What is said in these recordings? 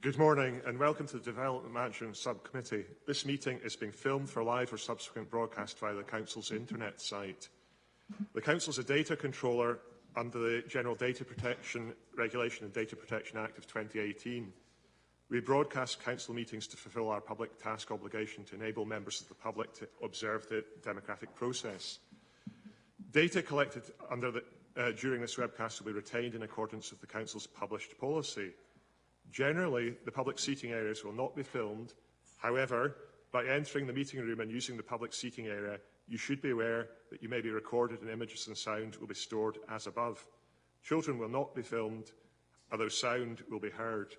Good morning and welcome to the Development Management Subcommittee. This meeting is being filmed for live or subsequent broadcast via the Council's internet site. The Council is a data controller under the General Data Protection Regulation and Data Protection Act of 2018. We broadcast Council meetings to fulfil our public task obligation to enable members of the public to observe the democratic process. Data collected during this webcast will be retained in accordance with the Council's published policy. Generally, the public seating areas will not be filmed. However, by entering the meeting room and using the public seating area, you should be aware that you may be recorded and images and sound will be stored as above. Children will not be filmed, although sound will be heard.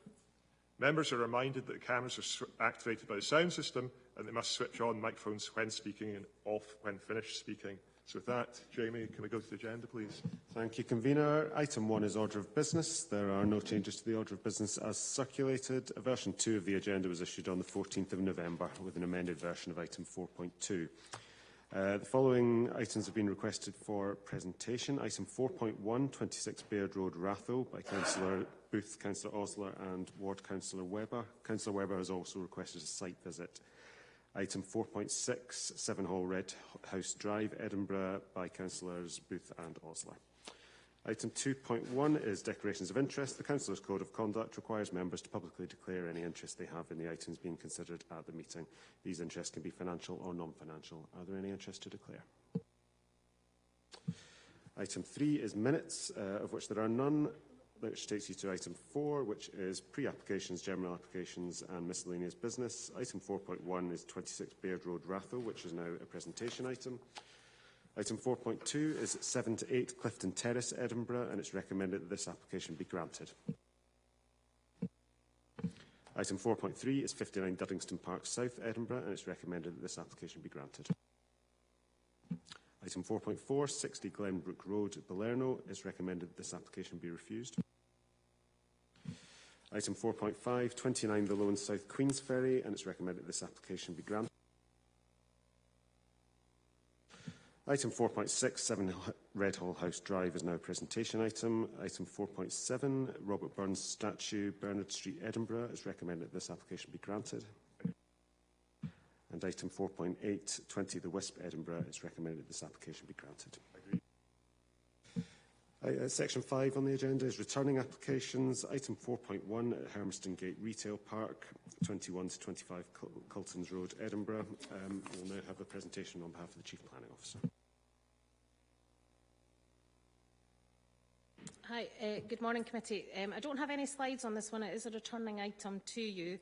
Members are reminded that the cameras are activated by the sound system and they must switch on microphones when speaking and off when finished speaking. So with that, Jamie, can we go to the agenda, please? Thank you, Convener. Item 1 is order of business. There are no changes to the order of business as circulated. Version 2 of the agenda was issued on the 14th of November with an amended version of item 4.2. The following items have been requested for presentation. Item 4.1, 26 Baird Road, Ratho, by Councillor Booth, Councillor Osler and Ward Councillor Webber. Councillor Webber has also requested a site visit. Item 4.6, 7 Hall Red House Drive, Edinburgh, by Councillors Booth and Osler. Item 2.1 is declarations of interest. The Councillors' Code of Conduct requires members to publicly declare any interest they have in the items being considered at the meeting. These interests can be financial or non-financial. Are there any interests to declare? Item 3 is minutes, of which there are none, which takes you to item 4, which is pre-applications, general applications and miscellaneous business. Item 4.1 is 26 Baird Road, Ratho, which is now a presentation item. Item 4.2 is 7 to 8 Clifton Terrace, Edinburgh, and it's recommended that this application be granted. Item 4.3 is 59 Duddingston Park South, Edinburgh, and it's recommended that this application be granted. Item 4.4, 60 Glenbrook Road, Balerno, is recommended that this application be refused. Item 4.5, 29 The Loan South Queensferry, and it's recommended that this application be granted. Item 4.6, 7 Red Hall House Drive is now a presentation item. Item 4.7, Robert Burns Statue, Bernard Street, Edinburgh, is recommended that this application be granted. And item 4.8, 20 The Wisp, Edinburgh, is recommended that this application be granted. Section 5 on the agenda is returning applications. Item 4.1 at Hermiston Gate Retail Park, 21 to 25 Coltons Road, Edinburgh. We'll now have a presentation on behalf of the Chief Planning Officer. Hi, good morning, committee. I don't have any slides on this one. It is a returning item to you.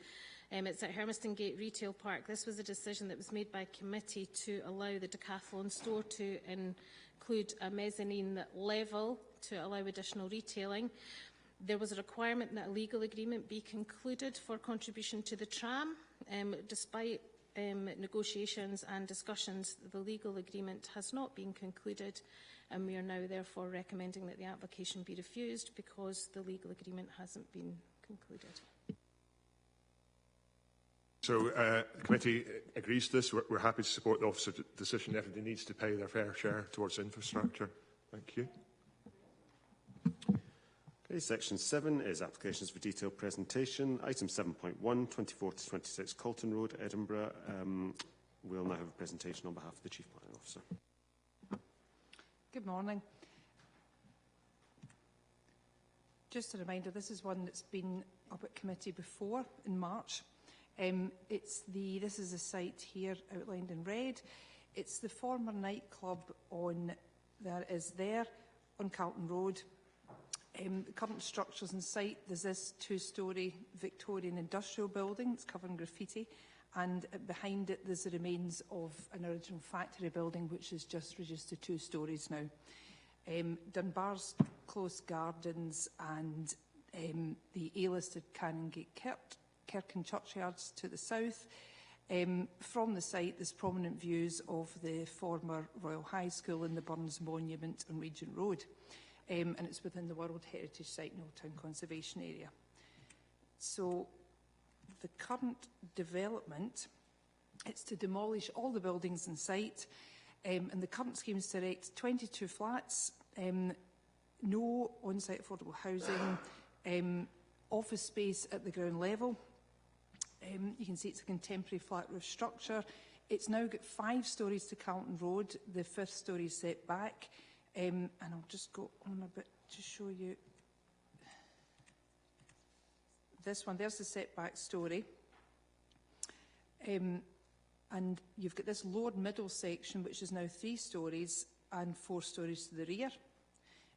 It's at Hermiston Gate Retail Park. This was a decision that was made by committee to allow the Decathlon store to include a mezzanine level to allow additional retailing. There was a requirement that a legal agreement be concluded for contribution to the tram. Despite negotiations and discussions, the legal agreement has not been concluded, and we are now therefore recommending that the application be refused because the legal agreement hasn't been concluded. So the committee agrees to this. We're happy to support the officer's decision. Everybody needs to pay their fair share towards infrastructure. Thank you. Okay, section 7 is applications for detailed presentation. Item 7.1, 24 to 26 Colton Road, Edinburgh. We'll now have a presentation on behalf of the Chief Planning Officer. Good morning. Just a reminder, this is one that's been up at committee before in March. This is a site here outlined in red. It's the former nightclub on Carlton Road. The current structures in sight, there's this two-storey Victorian industrial building that's covered in graffiti, and behind it there's the remains of an original factory building which is just reduced to 2 storeys now. Dunbar's Close Gardens and the A-listed Canongate Kirk and Churchyards to the south. From the site, there's prominent views of the former Royal High School and the Burns Monument on Regent Road. And it's within the World Heritage Site and Old Town Conservation Area. So the current development, it's to demolish all the buildings in sight, and the current scheme is to erect 22 flats, no on-site affordable housing, office space at the ground level. You can see it's a contemporary flat roof structure. It's now got 5 stories to Carlton Road, the 5th story is set back. And I'll just go on a bit to show you this one. There's the setback story. And you've got this lower middle section, which is now 3 stories and 4 stories to the rear.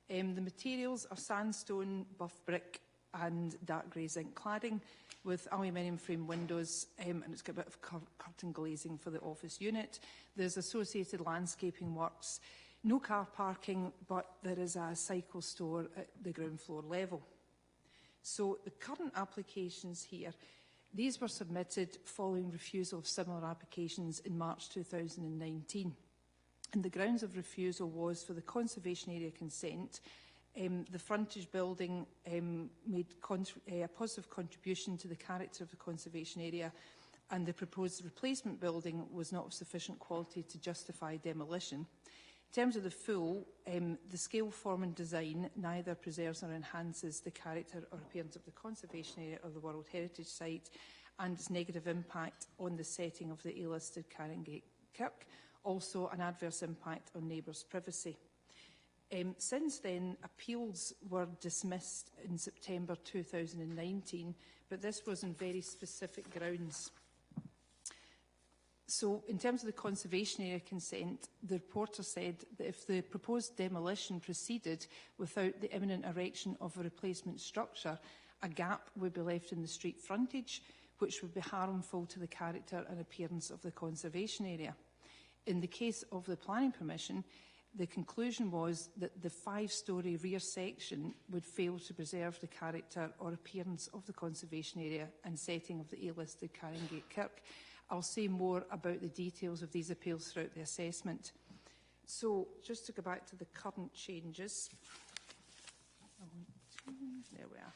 The materials are sandstone, buff brick and dark grey zinc cladding with aluminium frame windows, and it's got a bit of curtain glazing for the office unit. There's associated landscaping works, no car parking, but there is a cycle store at the ground floor level. So the current applications here, these were submitted following refusal of similar applications in March 2019. And the grounds of refusal was for the conservation area consent. The frontage building made a positive contribution to the character of the conservation area, and the proposed replacement building was not of sufficient quality to justify demolition. In terms of the full, the scale, form and design neither preserves nor enhances the character or appearance of the conservation area of the World Heritage Site, and its negative impact on the setting of the A-listed Canongate Kirk, also an adverse impact on neighbours' privacy. Since then, appeals were dismissed in September 2019, but this was on very specific grounds. So, in terms of the conservation area consent, the reporter said that if the proposed demolition proceeded without the imminent erection of a replacement structure, a gap would be left in the street frontage, which would be harmful to the character and appearance of the conservation area. In the case of the planning permission, the conclusion was that the 5-storey rear section would fail to preserve the character or appearance of the conservation area and setting of the A-listed Canongate Kirk. I'll say more about the details of these appeals throughout the assessment. So, just to go back to the current changes. There we are.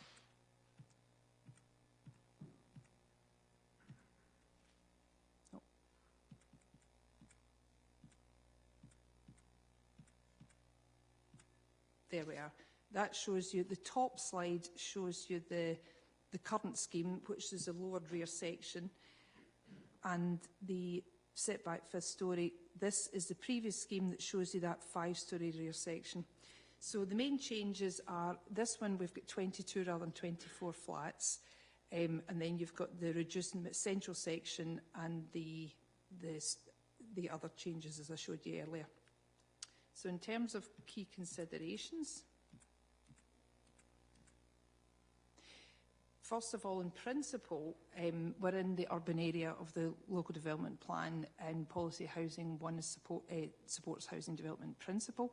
There we are. That shows you, the top slide shows you the current scheme, which is a lowered rear section, and the setback 5th storey. This is the previous scheme that shows you that 5-storey rear section. So the main changes are, this one we've got 22 rather than 24 flats, and then you've got the reduced central section and the other changes as I showed you earlier. So in terms of key considerations, first of all, in principle, we're in the urban area of the local development plan, and policy housing 1 is supports housing development principle.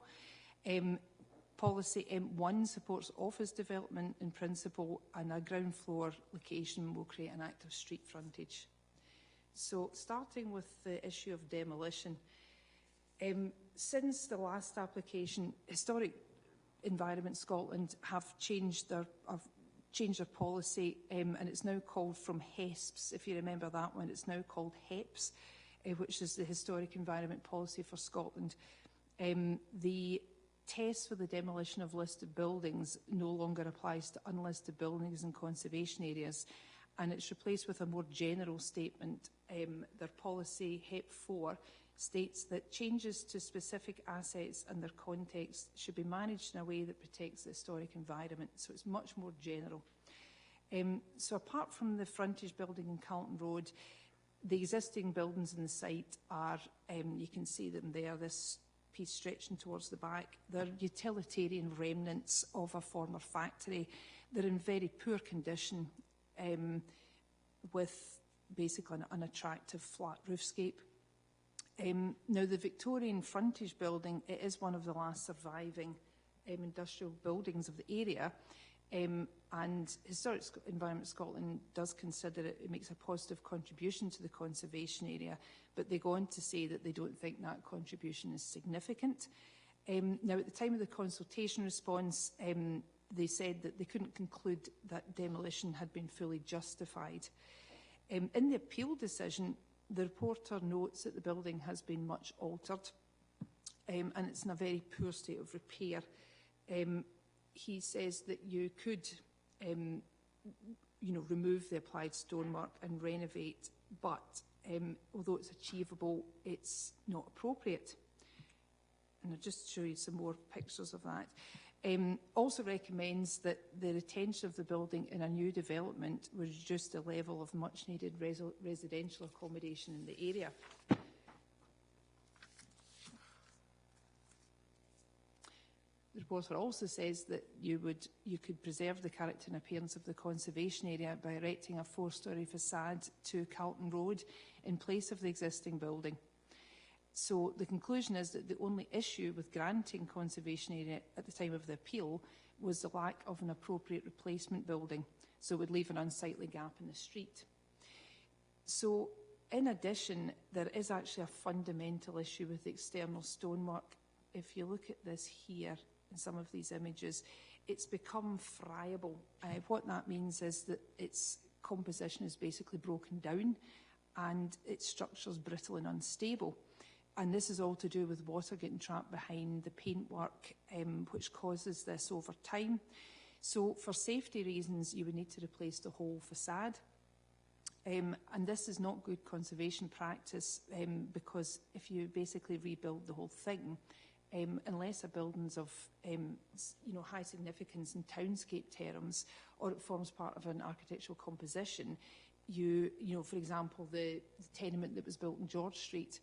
Policy M1 supports office development in principle, and a ground floor location will create an active street frontage. So starting with the issue of demolition, since the last application, Historic Environment Scotland have changed their policy, and it's now called from HESPs. If you remember that one, it's now called HEPS, which is the Historic Environment Policy for Scotland. The test for the demolition of listed buildings no longer applies to unlisted buildings and conservation areas, and it's replaced with a more general statement. Their policy, HEP 4, states that changes to specific assets and their context should be managed in a way that protects the historic environment. So it's much more general. So apart from the frontage building in Carlton Road, the existing buildings in the site are, you can see them there, this piece stretching towards the back. They're utilitarian remnants of a former factory. They're in very poor condition, with basically an unattractive flat roofscape. Now, the Victorian frontage building, it is one of the last surviving industrial buildings of the area, and Historic Environment Scotland does consider it makes a positive contribution to the conservation area, but they go on to say that they don't think that contribution is significant. Now, at the time of the consultation response, they said that they couldn't conclude that demolition had been fully justified. In the appeal decision, the reporter notes that the building has been much altered, and it's in a very poor state of repair. He says that you could remove the applied stonework and renovate, but although it's achievable, it's not appropriate. And I'll just show you some more pictures of that. Also recommends that the retention of the building in a new development would reduce the level of much needed residential accommodation in the area. The report also says that you could preserve the character and appearance of the conservation area by erecting a 4-storey facade to Carlton Road in place of the existing building. So the conclusion is that the only issue with granting conservation area at the time of the appeal was the lack of an appropriate replacement building, so it would leave an unsightly gap in the street. So in addition, there is actually a fundamental issue with the external stonework. If you look at this here, in some of these images, it's become friable. What that means is that its composition is basically broken down and its structure is brittle and unstable. And this is all to do with water getting trapped behind the paintwork, which causes this over time. So for safety reasons, you would need to replace the whole facade. And this is not good conservation practice because if you basically rebuild the whole thing, unless a building's of high significance in townscape terms, or it forms part of an architectural composition, for example, the tenement that was built in George Street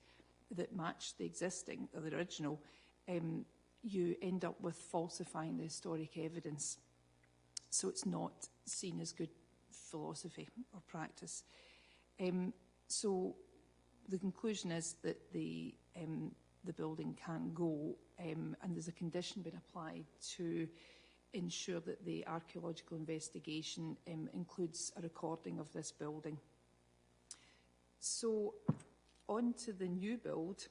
that matched the existing, or the original, you end up with falsifying the historic evidence. So it's not seen as good philosophy or practice. So the conclusion is that the building can go, and there's a condition being applied to ensure that the archaeological investigation includes a recording of this building. So on to the new build,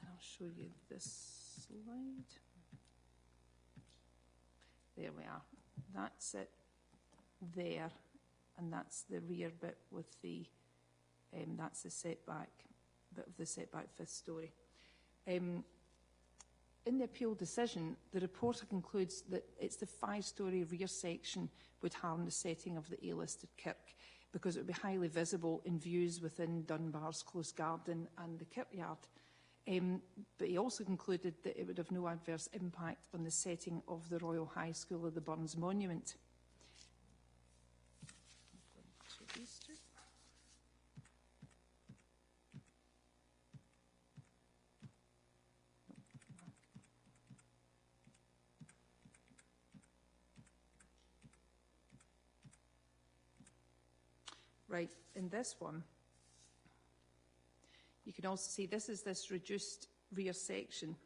and I'll show you this slide. There we are. That's it there, and that's the rear bit with the, that's the setback, bit of the setback 5th storey. In the appeal decision, the reporter concludes that it's the 5-storey rear section would harm the setting of the A-listed kirk because it would be highly visible in views within Dunbar's close garden and the kirkyard. But he also concluded that it would have no adverse impact on the setting of the Royal High School or the Burns Monument. Right, in this one, you can also see this is this reduced rear section.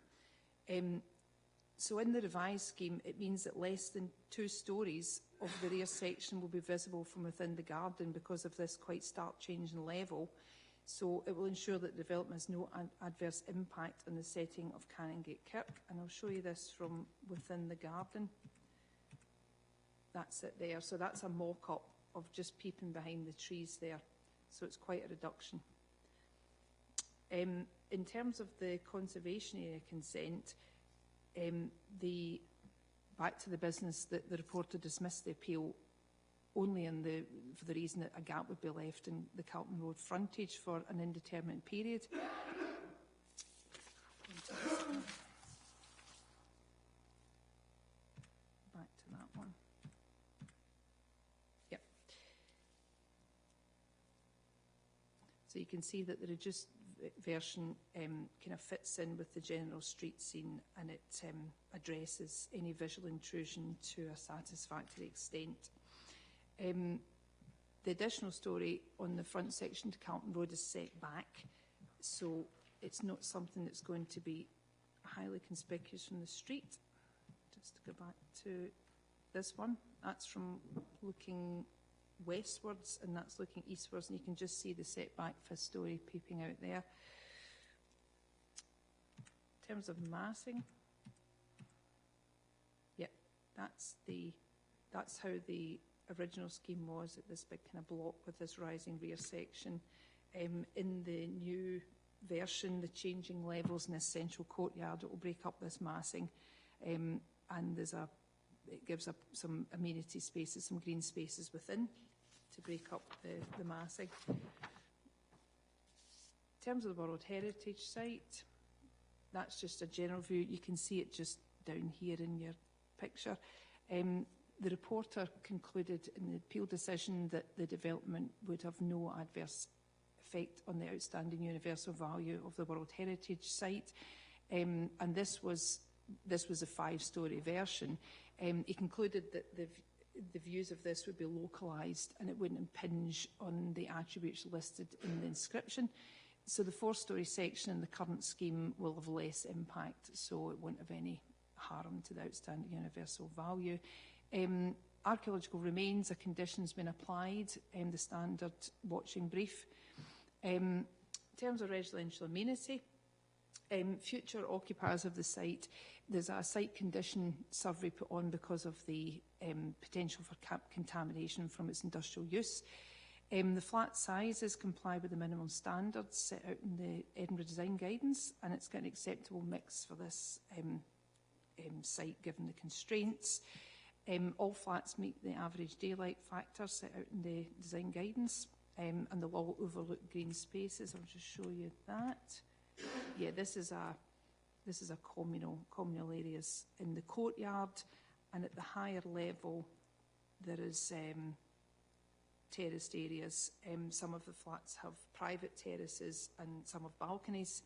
So in the revised scheme, it means that less than 2 storeys of the rear section will be visible from within the garden because of this quite stark change in level. So it will ensure that the development has no adverse impact on the setting of Canongate Kirk. And I'll show you this from within the garden. That's it there. So that's a mock-up of just peeping behind the trees there. So it's quite a reduction. In terms of the conservation area consent, back to the business that the reporter dismissed the appeal only for the reason that a gap would be left in the Carlton Road frontage for an indeterminate period. Back to that one. Yep. So you can see that the reduced version kind of fits in with the general street scene, and it addresses any visual intrusion to a satisfactory extent. The additional storey on the front section to Carlton Road is set back, so it's not something that's going to be highly conspicuous from the street. Just to go back to this one, that's from looking westwards, and that's looking eastwards, and you can just see the setback 5th storey peeping out there. In terms of massing, yep, that's how the original scheme was, at this big kind of block with this rising rear section. In the new version, the changing levels in this central courtyard, it will break up this massing, and there's a it gives up some amenity spaces, some green spaces within to break up the massing. In terms of the World Heritage Site, that's just a general view. You can see it just down here in your picture. The reporter concluded in the appeal decision that the development would have no adverse effect on the outstanding universal value of the World Heritage Site, and this was a 5-storey version. He concluded that the views of this would be localised and it wouldn't impinge on the attributes listed in the inscription. So the 4-storey section in the current scheme will have less impact, so it won't have any harm to the outstanding universal value. Archaeological remains, a condition's been applied, the standard watching brief. In terms of residential amenity, future occupiers of the site, there's a site condition survey put on because of the potential for contamination from its industrial use. The flat sizes comply with the minimum standards set out in the Edinburgh Design Guidance, and it's got an acceptable mix for this site given the constraints. All flats meet the average daylight factor set out in the design guidance, and they'll all overlook green spaces. I'll just show you that. Yeah, this is a communal areas in the courtyard, and at the higher level there is terraced areas. Some of the flats have private terraces and some have balconies.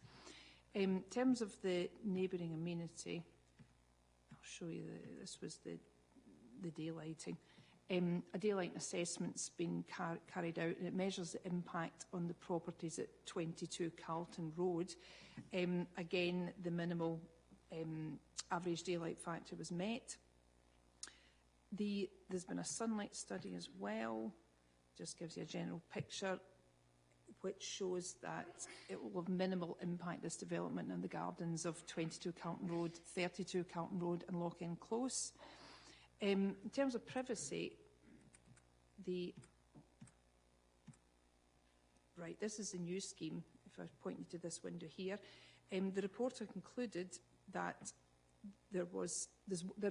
In terms of the neighbouring amenity, I'll show you this was the daylighting. A daylighting assessment's been carried out, and it measures the impact on the properties at 22 Carlton Road. Again, the minimal average daylight factor was met. There's been a sunlight study as well, just gives you a general picture, which shows that it will have minimal impact, this development, on the gardens of 22 Carlton Road, 32 Carlton Road and Lock-in Close. In terms of privacy, this is the new scheme. If I point you to this window here, the reporter concluded that there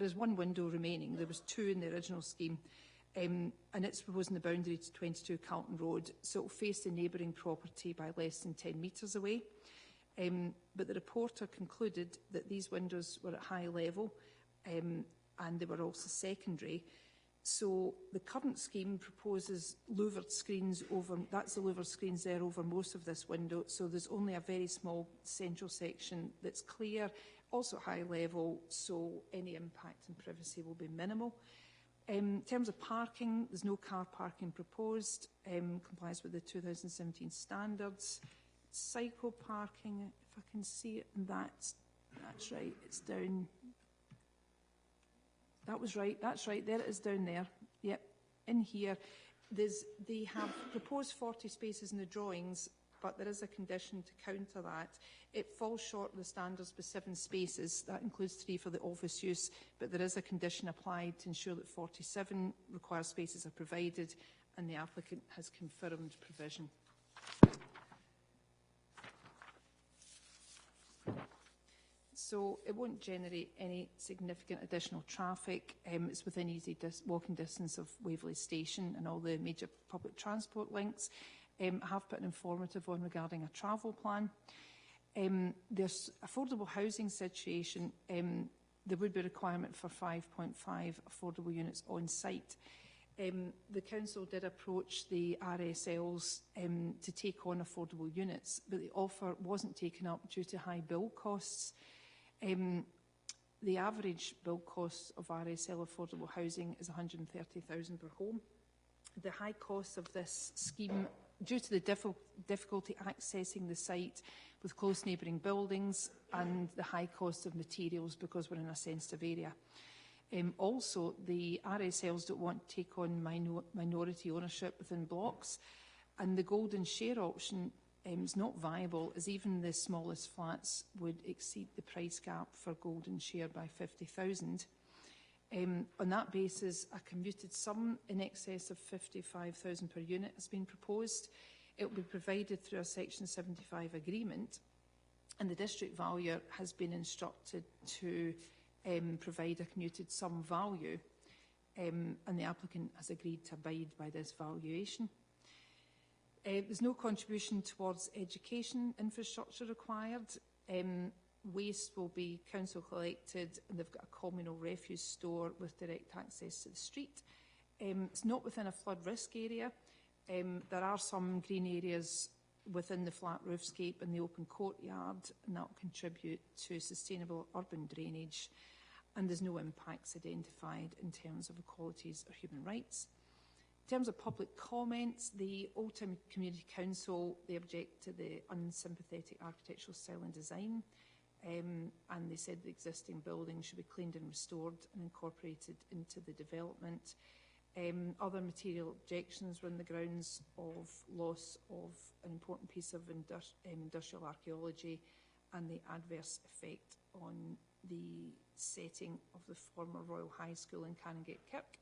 is one window remaining. There was 2 in the original scheme, and it's proposing the boundary to 22 Carlton Road, so it will face the neighbouring property by less than 10 metres away. But the reporter concluded that these windows were at high level, and they were also secondary. So the current scheme proposes louvered screens over, that's the louvered screens there over most of this window, so there's only a very small central section that's clear, also at high level, so any impact on privacy will be minimal. In terms of parking, there's no car parking proposed, complies with the 2017 standards. Cycle parking, if I can see it, that's right, it's down. That was right, that's right, there it is down there. Yep, in here. They have proposed 40 spaces in the drawings, but there is a condition to counter that. It falls short of the standards by 7 spaces. That includes 3 for the office use, but there is a condition applied to ensure that 47 required spaces are provided, and the applicant has confirmed provision. So it won't generate any significant additional traffic. It's within easy walking distance of Waverley Station and all the major public transport links. I have put an informative on regarding a travel plan. There's affordable housing situation. There would be a requirement for 5.5 affordable units on site. The council did approach the RSLs to take on affordable units, but the offer wasn't taken up due to high build costs. The average build cost of RSL affordable housing is $130,000 per home. The high cost of this scheme, due to the difficulty accessing the site with close neighbouring buildings and the high cost of materials because we're in a sensitive area. Also, the RSLs don't want to take on minority ownership within blocks, and the golden share option is not viable, as even the smallest flats would exceed the price gap for golden share by $50,000. On that basis, a commuted sum in excess of $55,000 per unit has been proposed. It will be provided through a Section 75 agreement, and the district valuer has been instructed to provide a commuted sum value, and the applicant has agreed to abide by this valuation. There's no contribution towards education infrastructure required. Waste will be council collected, and they've got a communal refuse store with direct access to the street. It's not within a flood risk area. There are some green areas within the flat roofscape and the open courtyard, and that will contribute to sustainable urban drainage. And there's no impacts identified in terms of equalities or human rights. In terms of public comments, the Old Town Community Council, they object to the unsympathetic architectural style and design, and they said the existing building should be cleaned and restored and incorporated into the development. Other material objections were on the grounds of loss of an important piece of industrial archaeology and the adverse effect on the setting of the former Royal High School in Canongate Kirk,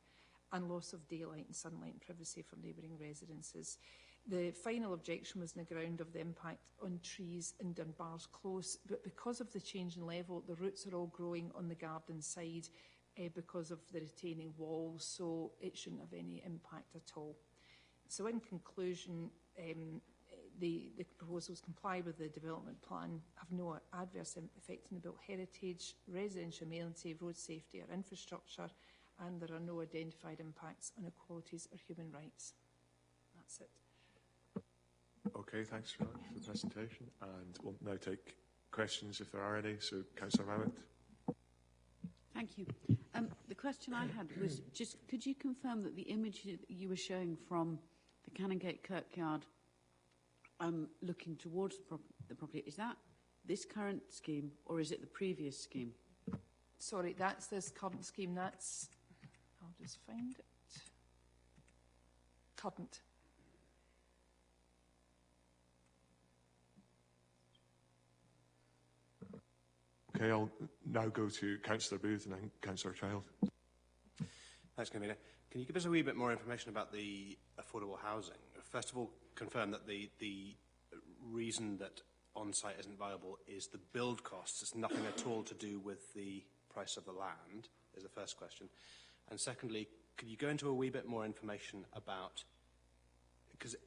and loss of daylight and sunlight and privacy from neighbouring residences. The final objection was on the ground of the impact on trees in Dunbar's Close, but because of the change in level, the roots are all growing on the garden side because of the retaining walls, so it shouldn't have any impact at all. So in conclusion, the proposals comply with the development plan, have no adverse effect on the built heritage, residential amenity, road safety or infrastructure, and there are no identified impacts on equalities or human rights. That's it. Okay, thanks very much for the presentation. And we'll now take questions if there are any. So, Councillor Mount. Thank you. The question I had was just, could you confirm that the image that you were showing from the Canongate Kirkyard looking towards the property, is that this current scheme or is it the previous scheme? Sorry, that's this current scheme. That's, I'll just find it. Current. Okay, I'll now go to Councillor Booth and then Councillor Child. Thanks, Convener. Can you give us a wee bit more information about the affordable housing? First of all, confirm that the reason that on-site isn't viable is the build costs. It's nothing at all to do with the price of the land, is the first question. And secondly, could you go into a wee bit more information about, because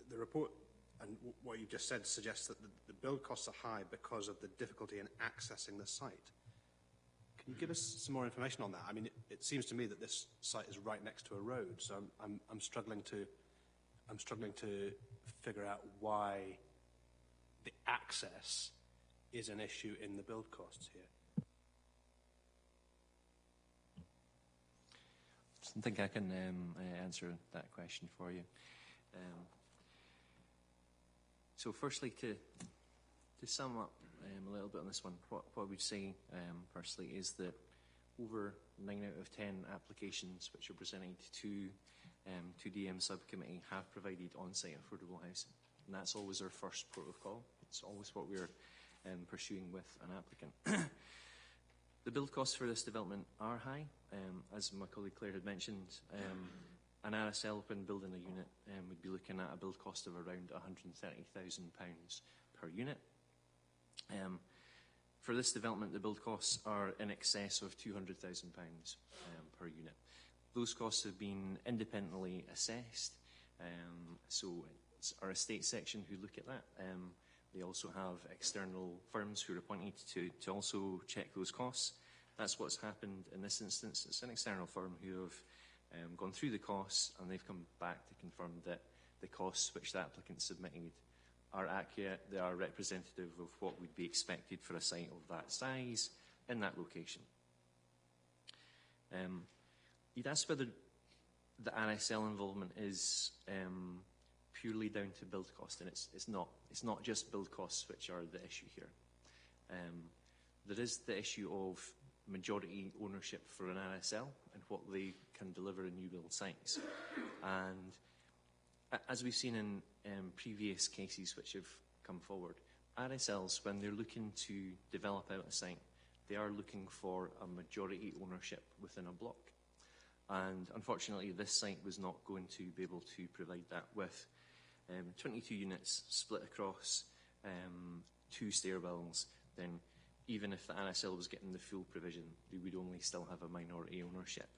the report and what you just said suggests that the build costs are high because of the difficulty in accessing the site. Can you give us some more information on that? I mean, it seems to me that this site is right next to a road, so I'm struggling to figure out why the access is an issue in the build costs here. I think I can answer that question for you. So firstly, to sum up a little bit on this one, what we'd say firstly is that over 9 out of 10 applications which are presented to DM subcommittee have provided on-site affordable housing, and that's always our first port of call. It's always what we're pursuing with an applicant. The build costs for this development are high. As my colleague Claire had mentioned, an RSL, when building a unit, would be looking at a build cost of around £130,000 per unit. For this development, the build costs are in excess of £200,000 per unit. Those costs have been independently assessed, so it's our estate section who look at that. They also have external firms who are appointed to also check those costs. That's what's happened in this instance. It's an external firm who have gone through the costs, and they've come back to confirm that the costs which the applicant submitted are accurate. They are representative of what would be expected for a site of that size in that location. You'd asked whether the RSL involvement is purely down to build cost, and it's not. It's not just build costs which are the issue here. There is the issue of majority ownership for an RSL and what they can deliver in new build sites. And as we've seen in previous cases which have come forward, RSLs, when they're looking to develop out a site, they are looking for a majority ownership within a block. And unfortunately, this site was not going to be able to provide that with 22 units split across 2 stairwells. Then even if the RSL was getting the full provision, they would only still have a minority ownership.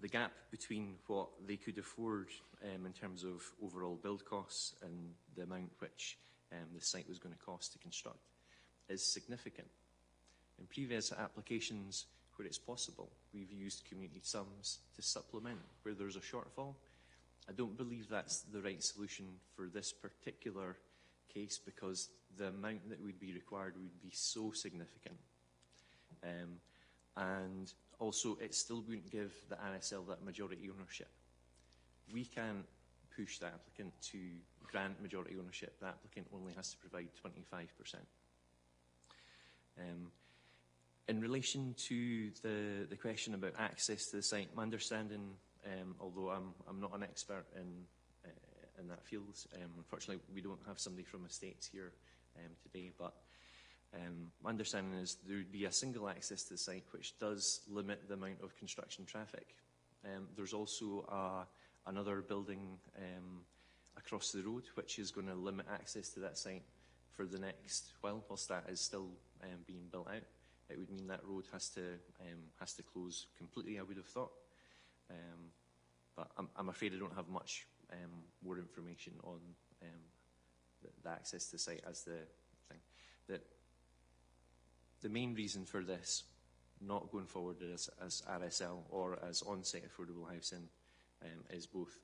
The gap between what they could afford in terms of overall build costs and the amount which the site was going to cost to construct is significant. In previous applications where it's possible, we've used community sums to supplement where there's a shortfall. I don't believe that's the right solution for this particular case because the amount that would be required would be so significant. And also, it still wouldn't give the RSL that majority ownership. We can't push the applicant to grant majority ownership. The applicant only has to provide 25%. In relation to the question about access to the site, my understanding, although I'm not an expert in that field, unfortunately we don't have somebody from estates here today, but my understanding is there would be a single access to the site which does limit the amount of construction traffic. There's also another building across the road which is going to limit access to that site for the next while, whilst that is still being built out. It would mean that road has to close completely, I would have thought. But I'm afraid I don't have much more information on the access to the site as the thing. The main reason for this not going forward as RSL or as on-site affordable housing is both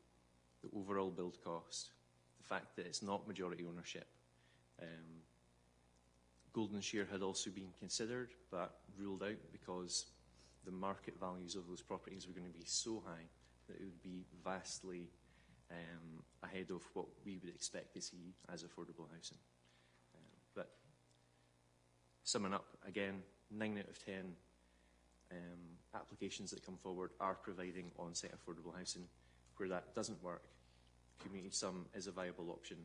the overall build cost, the fact that it's not majority ownership. Golden share had also been considered but ruled out because the market values of those properties were going to be so high that it would be vastly ahead of what we would expect to see as affordable housing. But summing up, again, 9 out of 10 applications that come forward are providing on-site affordable housing. Where that doesn't work, community sum is a viable option.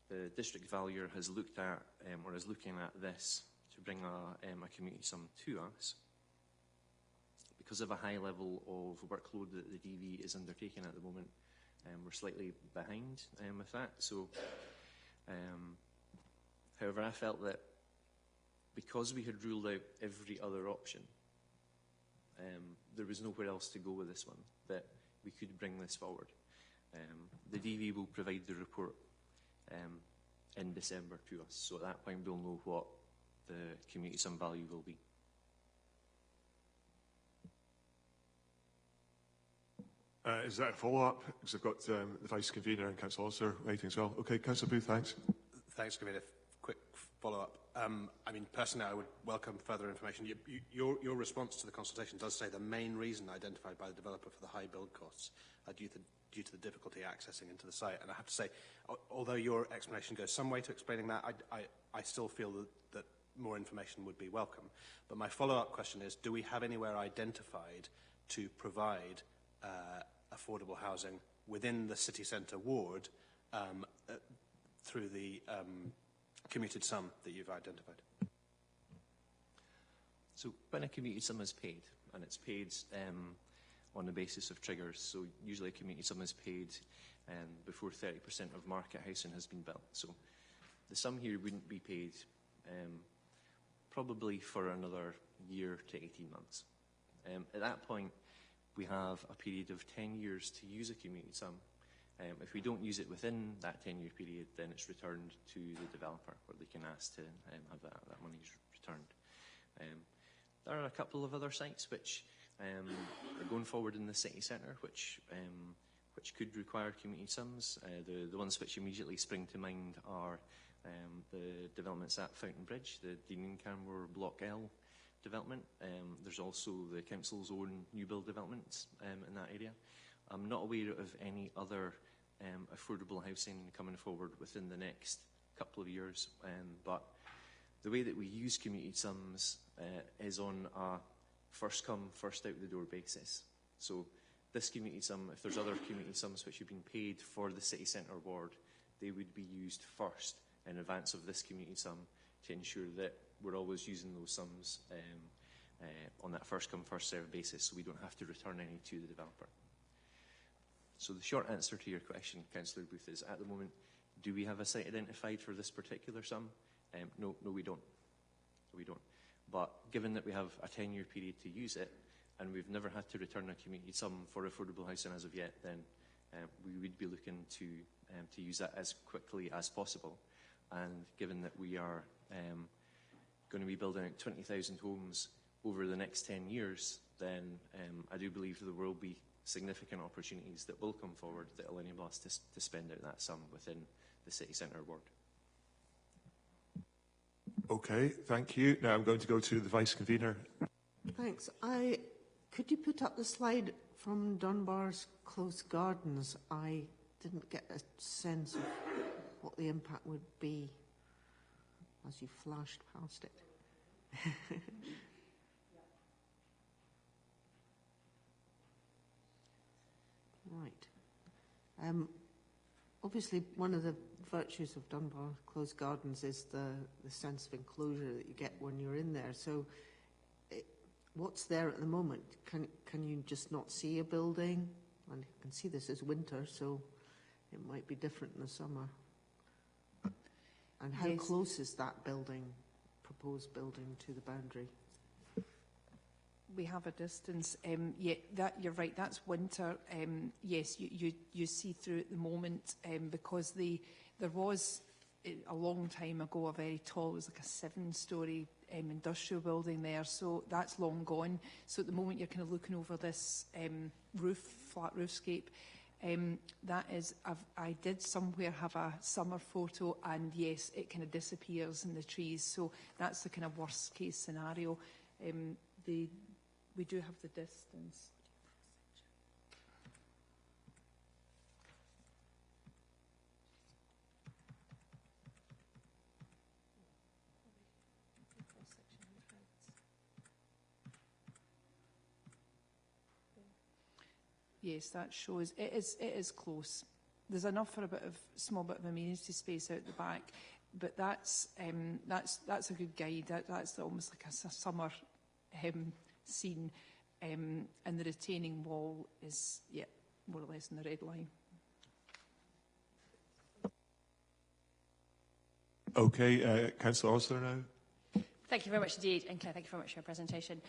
The district valuer has looked at, or is looking at this to bring a community sum to us. Because of a high level of workload that the DV is undertaking at the moment, we're slightly behind with that. So, however, I felt that because we had ruled out every other option, there was nowhere else to go with this one, that we could bring this forward. The DV will provide the report in December to us, so at that point we'll know what the community sum value will be. Is that a follow-up? Because I've got the Vice Convener and Council Officer waiting as well. Okay, Councillor Booth, thanks. Thanks, Convener. Quick follow-up. I mean, personally, I would welcome further information. Your response to the consultation does say the main reason identified by the developer for the high build costs are due to the difficulty accessing into the site. And I have to say, although your explanation goes some way to explaining that, I still feel that more information would be welcome. But my follow-up question is, do we have anywhere identified to provide affordable housing within the city centre ward through the commuted sum that you've identified? So when a commuted sum is paid, and it's paid on the basis of triggers, so usually a community sum is paid before 30% of market housing has been built. So the sum here wouldn't be paid probably for another year to 18 months. At that point, we have a period of 10 years to use a community sum. If we don't use it within that 10-year period, then it's returned to the developer, where they can ask to have that money returned. There are a couple of other sites which are going forward in the city centre, which could require community sums. The ones which immediately spring to mind are the developments at Fountain Bridge, the Dean Canmore Block L development. There's also the council's own new build developments in that area. I'm not aware of any other affordable housing coming forward within the next couple of years, but the way that we use community sums is on a first come, first out the door basis. So this community sum, if there's other community sums which have been paid for the city centre ward, they would be used first in advance of this community sum to ensure that we're always using those sums on that first come, first served basis, so we don't have to return any to the developer. So the short answer to your question, Councillor Booth, is at the moment, do we have a site identified for this particular sum? No, we don't. we don't. But given that we have a 10-year period to use it, and we've never had to return a community sum for affordable housing as of yet, then we would be looking to use that as quickly as possible. And given that we are going to be building out 20,000 homes over the next 10 years, then I do believe there will be significant opportunities that will come forward that will enable us to spend out that sum within the city centre ward. Okay, thank you. Now I'm going to go to the Vice Convener. Thanks. Could you put up the slide from Dunbar's Close Gardens? I didn't get a sense of what the impact would be as you flashed past it. Right. Obviously, one of the virtues of Dunbar Close Gardens is the sense of enclosure that you get when you're in there. So what's there at the moment? Can you just not see a building? And you can see this is winter, so it might be different in the summer. And how close is that building, proposed building, to the boundary? We have a distance. Yeah, you're right. That's winter. Yes, you see through at the moment because there was a long time ago a very tall. It was like a 7-storey industrial building there. So that's long gone. So at the moment you're kind of looking over this flat roofscape. That is, I did somewhere have a summer photo, and yes, it kind of disappears in the trees. So that's the kind of worst case scenario. We do have the distance. Yes, that shows it is close. There's enough for a small bit of amenity space out the back, but that's a good guide. That's almost like a summer scene, and the retaining wall is more or less in the red line. Okay, Councillor Osler now. Thank you very much indeed, and Claire, thank you very much for your presentation.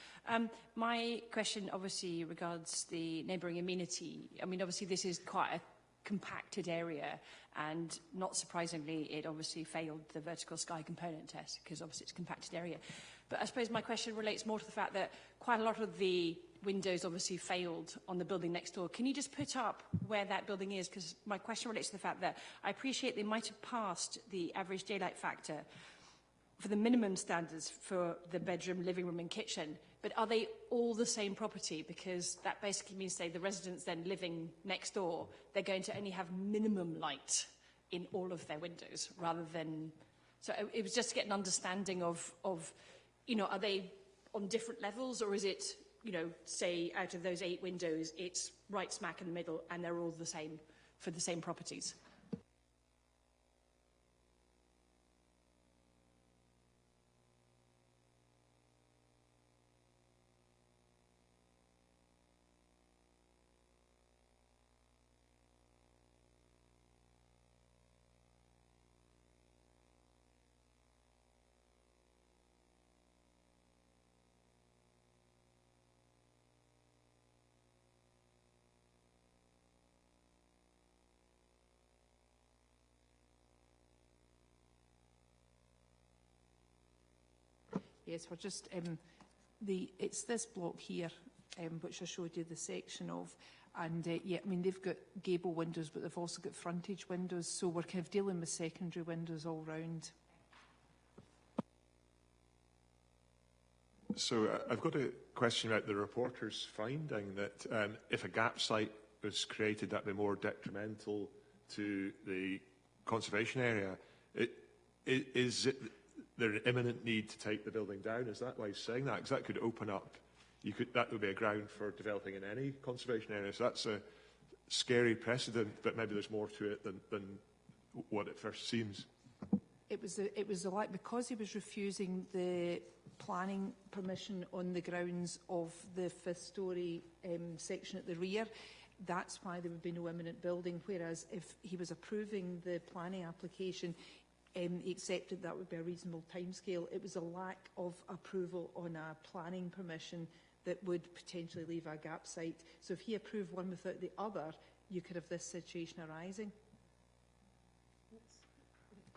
My question obviously regards the neighbouring amenity. I mean, obviously this is quite a compacted area, and not surprisingly, it obviously failed the vertical sky component test, because obviously it's a compacted area. But I suppose my question relates more to the fact that quite a lot of the windows obviously failed on the building next door. Can you just put up where that building is? Because my question relates to the fact that I appreciate they might have passed the average daylight factor for the minimum standards for the bedroom, living room and kitchen, but are they all the same property? Because that basically means, say, the residents then living next door, they're going to only have minimum light in all of their windows, rather than... So it was just to get an understanding of you know, are they on different levels, or is it, you know, say, out of those 8 windows, it's right smack in the middle and they're all the same for the same properties? Yes, we're just it's this block here, which I showed you the section of, and yeah, I mean they've got gable windows, but they've also got frontage windows, so we're kind of dealing with secondary windows all round. So I've got a question about the reporter's finding that if a gap site was created, that'd be more detrimental to the conservation area. Is there an imminent need to take the building down? Is that why he's saying that? Because that could open up, that would be a ground for developing in any conservation area. So that's a scary precedent, but maybe there's more to it than what it first seems. It was like, because he was refusing the planning permission on the grounds of the 5th-storey section at the rear, that's why there would be no imminent building. Whereas if he was approving the planning application, he accepted that would be a reasonable timescale. It was a lack of approval on a planning permission that would potentially leave a gap site. So if he approved one without the other, you could have this situation arising.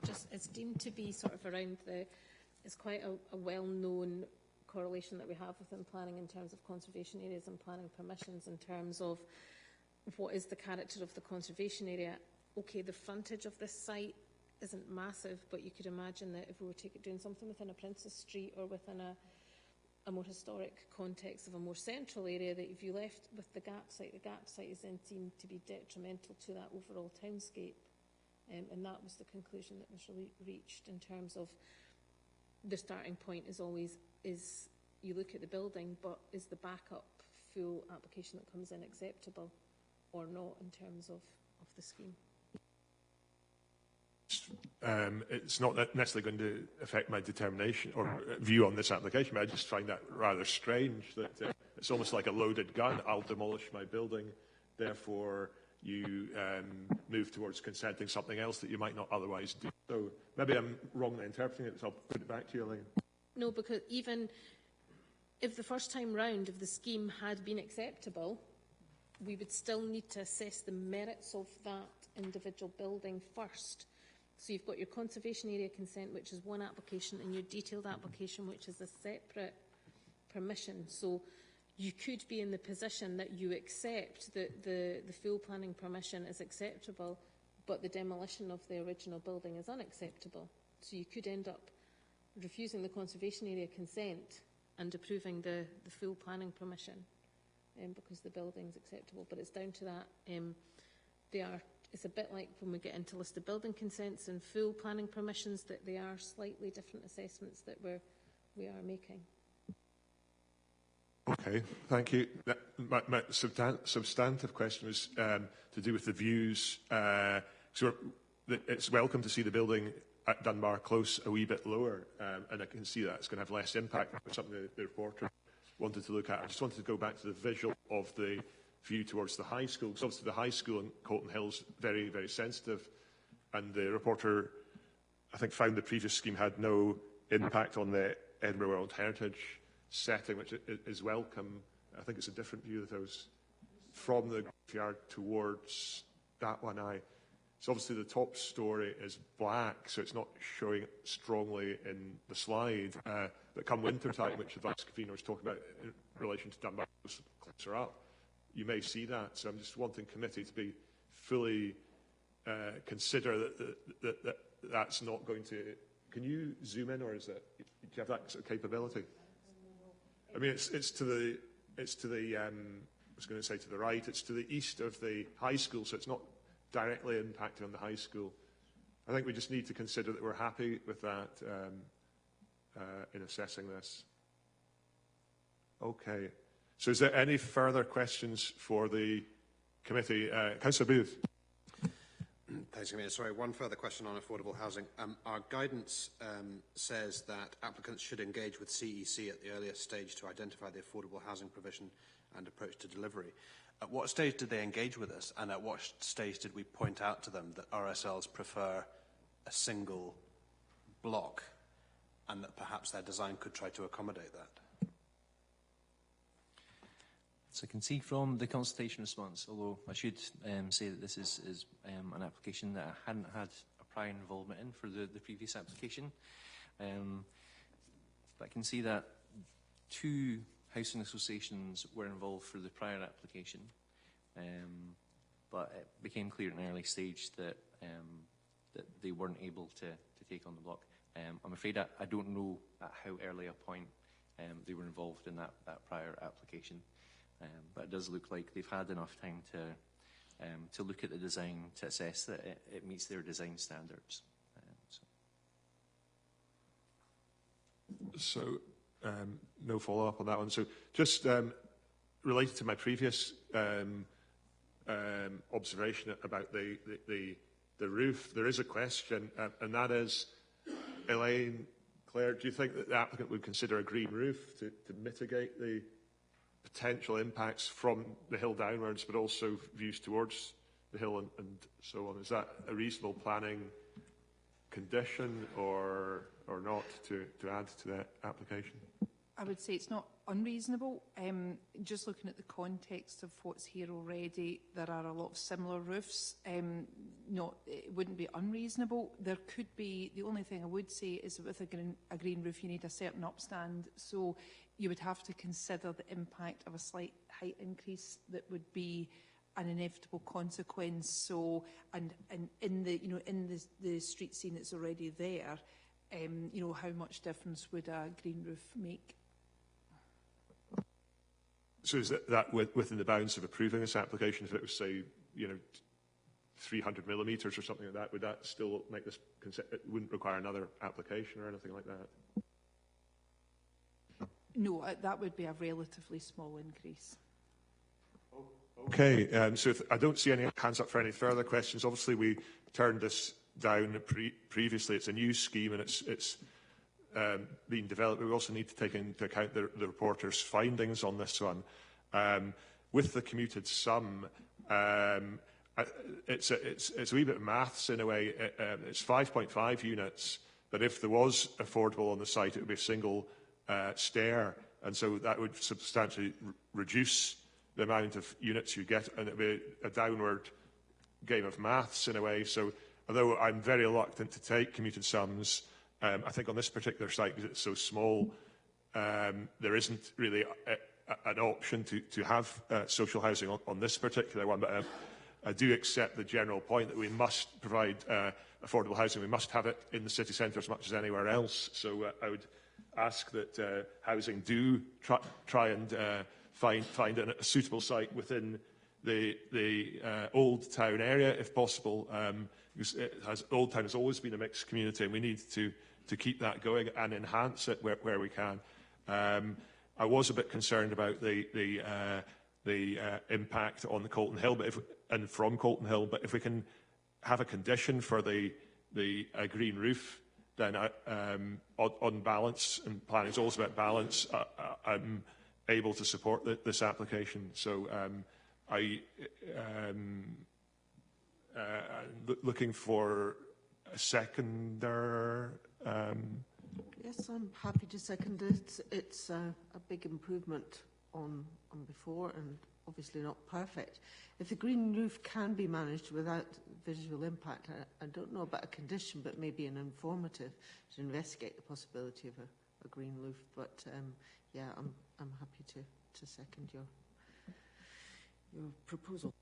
Just, it's deemed to be sort of around the, it's quite a well-known correlation that we have within planning in terms of conservation areas and planning permissions in terms of what is the character of the conservation area. Okay, the frontage of this site isn't massive, but you could imagine that if we were doing something within a Princess Street or within a more historic context of a more central area, that if you left with the gap site is then deemed to be detrimental to that overall townscape. And that was the conclusion that was reached in terms of the starting point is always, is you look at the building, but is the backup full application that comes in acceptable or not in terms of the scheme? It's not necessarily going to affect my determination or view on this application, but I just find that rather strange that it's almost like a loaded gun. I'll demolish my building, therefore you move towards consenting something else that you might not otherwise do. So maybe I'm wrongly interpreting it, so I'll put it back to you, Elaine. No, because even if the first time round of the scheme had been acceptable, we would still need to assess the merits of that individual building first. So you've got your conservation area consent, which is one application, and your detailed application, which is a separate permission. So you could be in the position that you accept that the full planning permission is acceptable, but the demolition of the original building is unacceptable. So you could end up refusing the conservation area consent and approving the full planning permission because the building is acceptable. But it's down to that. It's a bit like when we get into listed building consents and full planning permissions, that they are slightly different assessments that we are making. Okay, thank you. My substantive question was to do with the views. So it's welcome to see the building at Dunbar Close a wee bit lower, and I can see that it's going to have less impact. It's something the reporter wanted to look at. I just wanted to go back to the visual of the view towards the high school, because obviously the high school in Colton Hill is very, very sensitive, and the reporter, I think, found the previous scheme had no impact on the Edinburgh World Heritage setting, which is welcome. I think it's a different view that I was from the graveyard towards that one. So obviously the top story is black, so it's not showing strongly in the slide. But come winter time, which the Vice Convener was talking about in relation to Dunbar closer up, you may see that. So I'm just wanting committee to be fully consider that that's not going to. Can you zoom in, or is it? Do you have that sort of capability? I mean, it's to the I was going to say to the right. It's to the east of the high school, so it's not directly impacting on the high school. I think we just need to consider that we're happy with that in assessing this. Okay. So is there any further questions for the committee? Councillor Booth. Thanks, Commissioner. Sorry, one further question on affordable housing. Our guidance says that applicants should engage with CEC at the earliest stage to identify the affordable housing provision and approach to delivery. At what stage did they engage with us, and at what stage did we point out to them that RSLs prefer a single block and that perhaps their design could try to accommodate that? So I can see from the consultation response, although I should say that this is an application that I hadn't had a prior involvement in for the previous application. But I can see that 2 housing associations were involved for the prior application, but it became clear at an early stage that that they weren't able to take on the block. I'm afraid I don't know at how early a point they were involved in that prior application. But it does look like they've had enough time to look at the design to assess that it meets their design standards. So no follow-up on that one. So just related to my previous observation about the roof, there is a question, and that is, Elaine, Claire, do you think that the applicant would consider a green roof to mitigate the potential impacts from the hill downwards, but also views towards the hill and so on? Is that a reasonable planning condition or not to add to that application? I would say it's not unreasonable. Just looking at the context of what's here already, there are a lot of similar roofs. It wouldn't be unreasonable. There could be, the only thing I would say is with a green roof you need a certain upstand, so you would have to consider the impact of a slight height increase that would be an inevitable consequence. So, and in the the street scene that's already there, how much difference would a green roof make? So is that within the bounds of approving this application? If it was, say, 300 millimetres or something like that, would that still make this? It wouldn't require another application or anything like that? No, that would be a relatively small increase. Okay, so if I don't see any hands up for any further questions. Obviously, we turned this down previously. It's a new scheme and it's being developed. We also need to take into account the reporter's findings on this one. With the commuted sum, it's a wee bit of maths in a way. It's 5.5 units, but if there was affordable on the site, it would be a single stair, and so that would substantially reduce the amount of units you get, and it would be a downward game of maths in a way. So although I'm very reluctant to take commuted sums, I think on this particular site, because it's so small, there isn't really an option to have social housing on this particular one. But I do accept the general point that we must provide affordable housing. We must have it in the city centre as much as anywhere else. So I would ask that housing do try and find a suitable site within the Old Town area, if possible. Old Town has always been a mixed community, and we need to keep that going and enhance it where we can. I was a bit concerned about the impact on the Colton Hill, and from Colton Hill, but if we can have a condition for the green roof, then on balance, and planning is always about balance, I'm able to support this application. So I'm looking for a seconder. Yes, I'm happy to second it. It's a big improvement on before, and obviously not perfect. If the green roof can be managed without visual impact, I don't know about a condition, but maybe an informative to investigate the possibility of a green roof. But yeah, I'm happy to second your proposal.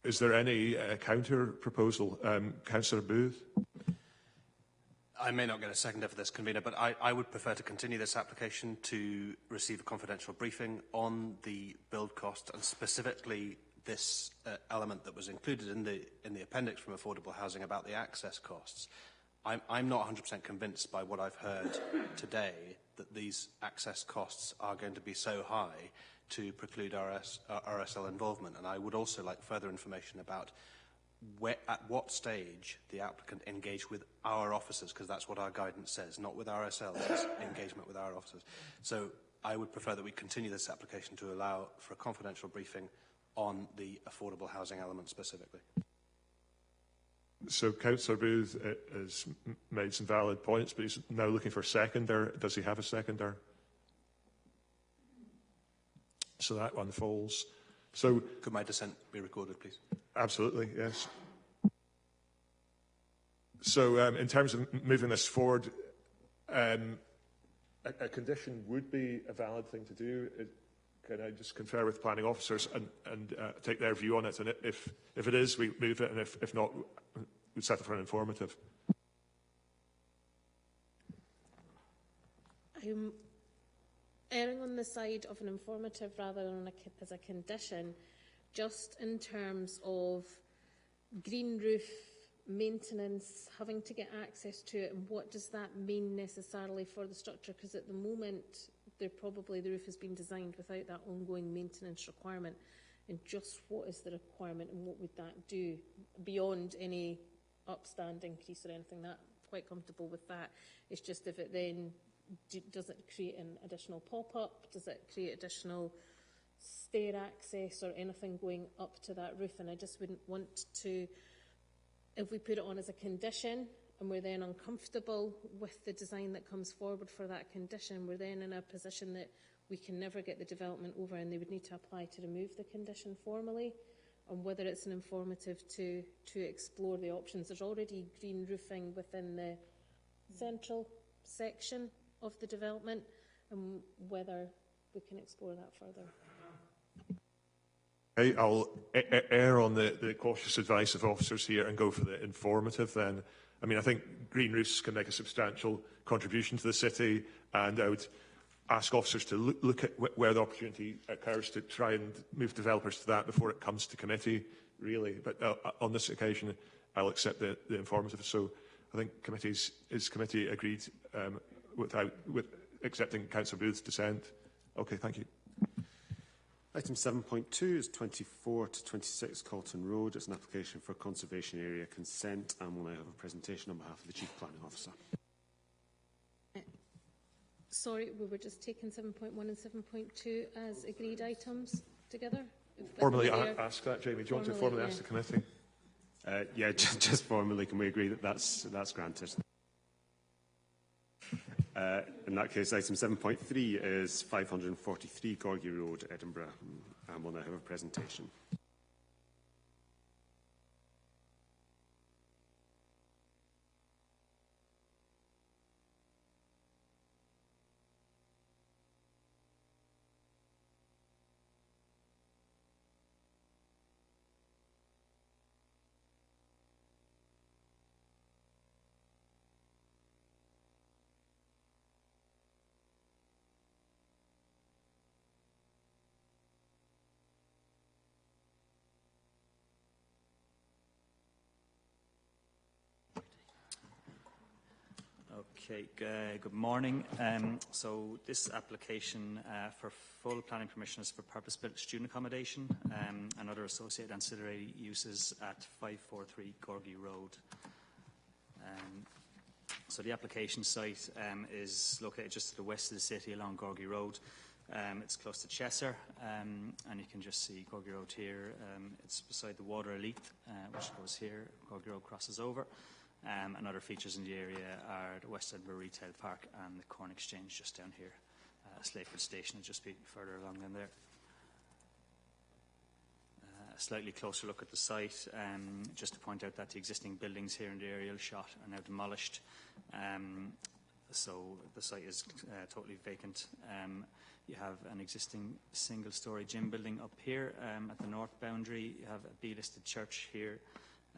Is there any counter proposal, Councillor Booth? I may not get a seconder for this, Convener, but I would prefer to continue this application to receive a confidential briefing on the build cost, and specifically this element that was included in the appendix from affordable housing about the access costs. I'm not 100% convinced by what I've heard today that these access costs are going to be so high to preclude RSL involvement, and I would also like further information about at what stage the applicant engaged with our officers, because that's what our guidance says, not with RSL, it's engagement with our officers. So I would prefer that we continue this application to allow for a confidential briefing on the affordable housing element specifically. So Councillor Booth has made some valid points, but he's now looking for a seconder. Does he have a seconder? So that one falls. So could my dissent be recorded, please? Absolutely, yes. So in terms of moving this forward, a condition would be a valid thing to do. Can I just confer with planning officers and take their view on it? And if it is, we move it, and if not, we settle for an informative. I'm erring on the side of an informative rather than as a condition, just in terms of green roof maintenance, having to get access to it, and what does that mean necessarily for the structure? Because at the moment, the roof has been designed without that ongoing maintenance requirement. And just what is the requirement, and what would that do beyond any upstand increase or anything? That I'm quite comfortable with that. It's just if it then does it create an additional pop-up? Does it create additional stair access or anything going up to that roof, and I just wouldn't want to, if we put it on as a condition and we're then uncomfortable with the design that comes forward for that condition, we're then in a position that we can never get the development over and they would need to apply to remove the condition formally, and whether it's an informative to explore the options. There's already green roofing within the central section of the development, and whether we can explore that further. I'll err on the cautious advice of officers here and go for the informative then. I mean, I think green roofs can make a substantial contribution to the city, and I would ask officers to look at where the opportunity occurs to try and move developers to that before it comes to committee, really. But on this occasion, I'll accept the informative. So I think committee agreed with accepting Councillor Booth's dissent. Okay, thank you. Item 7.2 is 24 to 26 Colton Road. It's an application for conservation area consent, and we'll now have a presentation on behalf of the Chief Planning Officer. Sorry, we were just taking 7.1 and 7.2 as agreed items together. Formally ask that, Jamie. Do you want to formally ask the committee? Yeah, just formally, can we agree that that's granted? In that case, item 7.3 is 543 Gorgie Road, Edinburgh, and we'll now have a presentation. Okay, good morning. So this application for full planning permission is for purpose-built student accommodation and other associated ancillary uses at 543 Gorgie Road. So the application site is located just to the west of the city along Gorgie Road. It's close to Chesser, and you can just see Gorgie Road here. It's beside the Water Elite, which goes here. Gorgie Road crosses over. And other features in the area are the West Edinburgh Retail Park and the Corn Exchange just down here. Slayford Station will just be further along than there. A slightly closer look at the site, just to point out that the existing buildings here in the aerial shot are now demolished. So the site is totally vacant. You have an existing single-storey gym building up here at the north boundary. You have a B-listed church here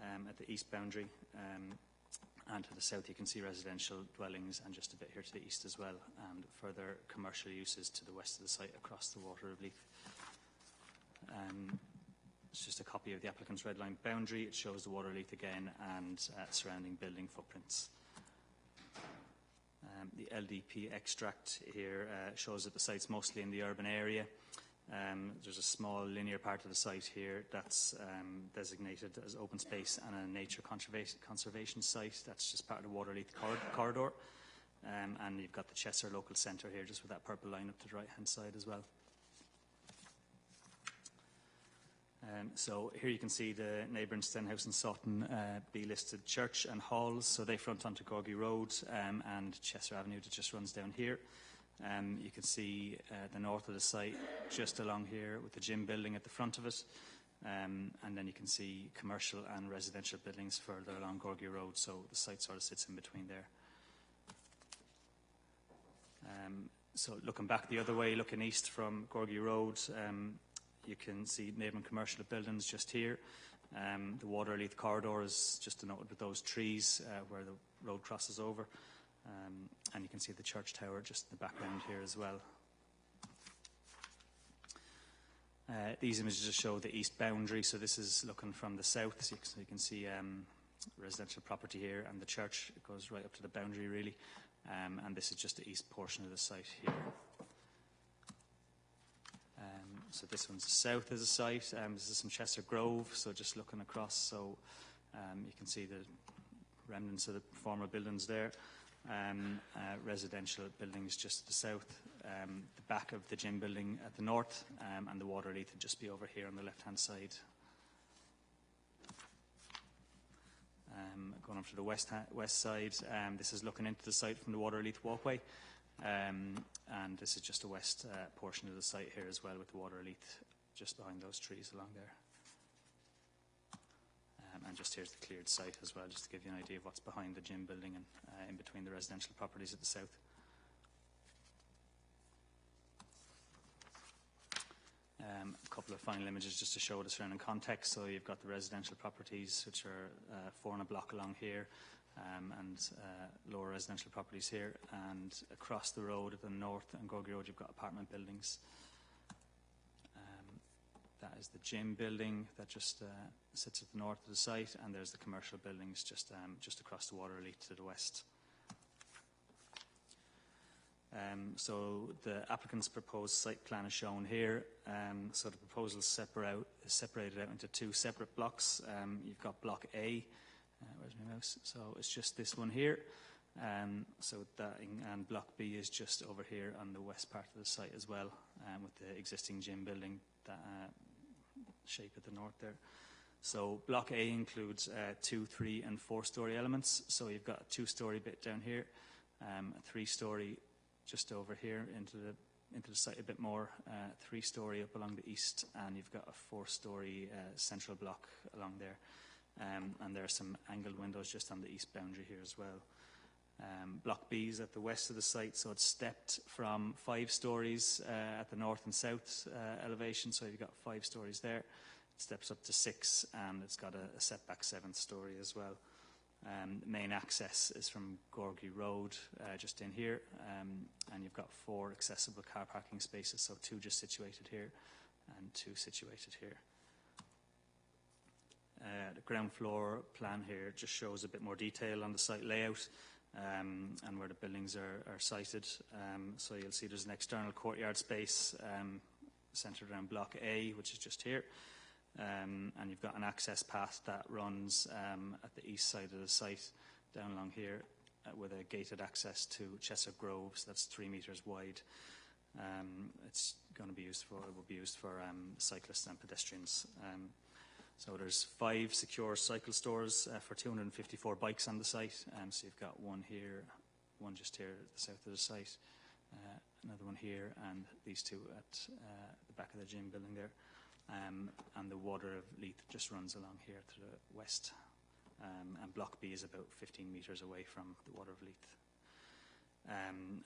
at the east boundary. And to the south you can see residential dwellings, and just a bit here to the east as well, and further commercial uses to the west of the site across the Water of Leith. It's just a copy of the applicant's red line boundary. It shows the Water of Leith again and surrounding building footprints. The LDP extract here shows that the site's mostly in the urban area. There's a small linear part of the site here that's designated as open space and a nature conservation site. That's just part of the Water Leith corridor. And you've got the Chesser Local Centre here, just with that purple line up to the right-hand side as well. So here you can see the neighbouring Stenhouse and Sutton B-listed church and halls. So they front onto Gorgie Road and Chesser Avenue that just runs down here. You can see the north of the site just along here with the gym building at the front of it. And then you can see commercial and residential buildings further along Gorgie Road. So the site sort of sits in between there. So looking back the other way, looking east from Gorgie Road, you can see neighbouring commercial buildings just here. The Water Leith corridor is just denoted with those trees where the road crosses over. And you can see the church tower just in the background here as well. These images just show the east boundary, so this is looking from the south, so you can see residential property here, and the church goes right up to the boundary really, and this is just the east portion of the site here. So this one's the south of the site. This is from Chester Grove, so just looking across, so you can see the remnants of the former buildings there. residential buildings just to the south, the back of the gym building at the north, and the water leak would just be over here on the left-hand side. Going on to the west side, this is looking into the site from the water leak walkway, and this is just the west portion of the site here as well, with the water leak just behind those trees along there. And just here's the cleared site as well, just to give you an idea of what's behind the gym building and in between the residential properties at the south. A couple of final images just to show the surrounding context. So you've got the residential properties, which are 4 in a block along here, and lower residential properties here. And across the road at the north and Gorgie Road, you've got apartment buildings. That is the gym building that just sits at the north of the site, and there's the commercial buildings just across the water leak to the west. So the applicant's proposed site plan is shown here. So the proposal is separated out into 2 separate blocks. You've got block A, where's my mouse? So it's just this one here. So that, and block B is just over here on the west part of the site as well, with the existing gym building, that shape at the north there. So block A includes 2, 3 and 4-storey elements. So you've got a 2-storey bit down here, a 3-storey just over here into the site a bit more, 3-storey up along the east, and you've got a 4-storey central block along there. And there are some angled windows just on the east boundary here as well. Block B is at the west of the site, so it's stepped from 5 stories at the north and south elevation, so you've got 5 stories there. It steps up to 6, and it's got a setback 7th story as well. The main access is from Gorgie Road, just in here, and you've got 4 accessible car parking spaces, so 2 just situated here and 2 situated here. The ground floor plan here just shows a bit more detail on the site layout and where the buildings are sited. So you'll see there's an external courtyard space centred around block A, which is just here. And you've got an access path that runs at the east side of the site down along here with a gated access to Chester Groves. That's 3 metres wide. It's going to be used for, it will be used for cyclists and pedestrians. So there's 5 secure cycle stores for 254 bikes on the site. So you've got one here, one just here at the south of the site, another one here, and these 2 at the back of the gym building there. And the water of Leith just runs along here to the west. And block B is about 15 metres away from the water of Leith.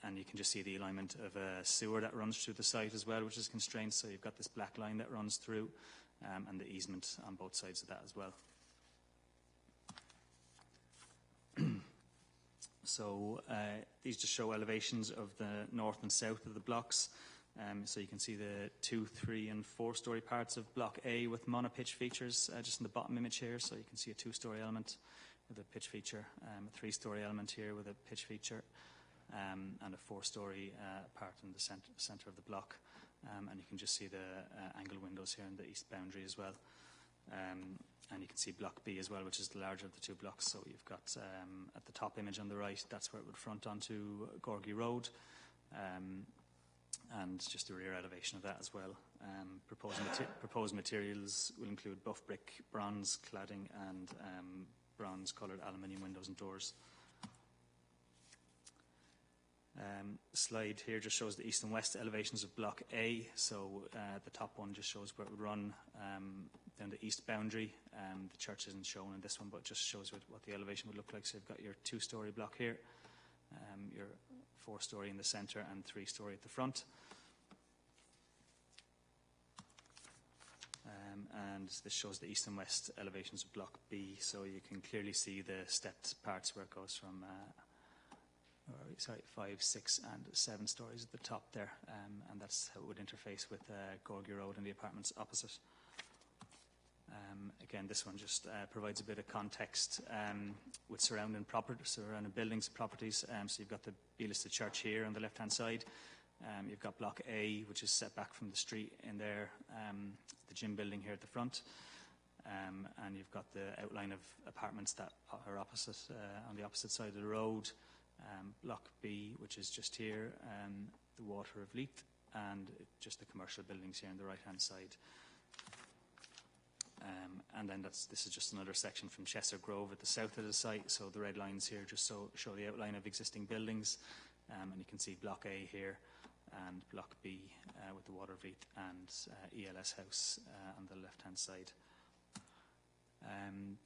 And you can just see the alignment of a sewer that runs through the site as well, which is constrained. So you've got this black line that runs through, and the easement on both sides of that as well. So these just show elevations of the north and south of the blocks. So you can see the 2, 3 and 4-storey parts of block A with monopitch features just in the bottom image here. So you can see a 2-storey element with a pitch feature, a 3-storey element here with a pitch feature, and a 4-storey part in the centre of the block. And you can just see the angle windows here in the east boundary as well. And you can see block B as well, which is the larger of the 2 blocks. So you've got at the top image on the right, that's where it would front onto Gorgie Road. And just the rear elevation of that as well. Proposed materials will include buff brick, bronze cladding, and bronze coloured aluminium windows and doors. The slide here just shows the east and west elevations of block A. So the top one just shows where it would run down the east boundary. The church isn't shown in this one, but just shows what the elevation would look like. So you've got your 2-storey block here, your 4-storey in the centre, and 3-storey at the front. And this shows the east and west elevations of block B, so you can clearly see the stepped parts where it goes from 5, 6 and 7 stories at the top there, and that's how it would interface with Gorgie Road and the apartments opposite. Again, this one just provides a bit of context with surrounding buildings and properties. So you've got the Bealisted Church here on the left-hand side. You've got block A, which is set back from the street in there, the gym building here at the front. And you've got the outline of apartments that are opposite, on the opposite side of the road. Block B, which is just here, the Water of Leith, and just the commercial buildings here on the right-hand side. And then this is just another section from Chester Grove at the south of the site. So the red lines here just show the outline of existing buildings. And you can see Block A here and Block B with the Water of Leith and ELS House on the left-hand side.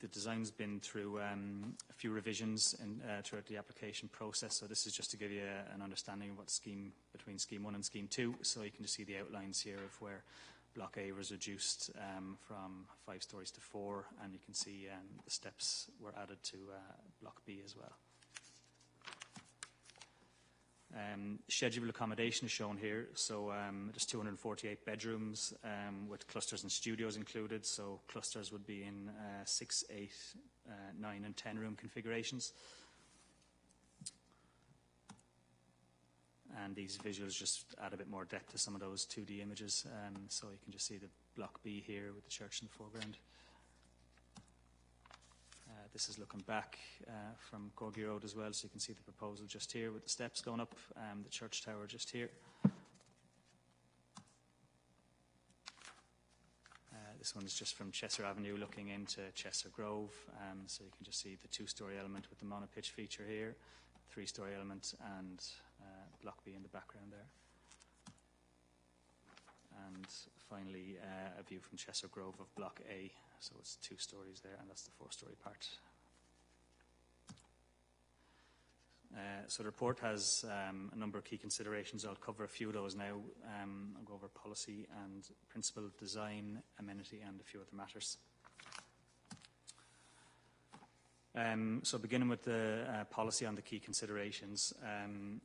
The design's been through a few revisions throughout the application process. So this is just to give you an understanding of what between Scheme 1 and Scheme 2. So you can just see the outlines here of where Block A was reduced from 5 stories to 4, and you can see the steps were added to Block B as well. Scheduled accommodation is shown here. So there's 248 bedrooms with clusters and studios included. So clusters would be in 6, 8, 9 and 10 room configurations. And these visuals just add a bit more depth to some of those 2D images. So you can just see the Block B here with the church in the foreground. This is looking back from Corgi Road as well, so you can see the proposal just here with the steps going up, the church tower just here. This one is just from Chester Avenue looking into Chester Grove, so you can just see the 2-story element with the monopitch feature here, 3-story element, and Block B in the background there. And finally, a view from Chester Grove of Block A. So it's 2 stories there, and that's the 4-story part. So the report has a number of key considerations. I'll cover a few of those now. I'll go over policy and principle, design, amenity, and a few other matters. So beginning with the policy on the key considerations,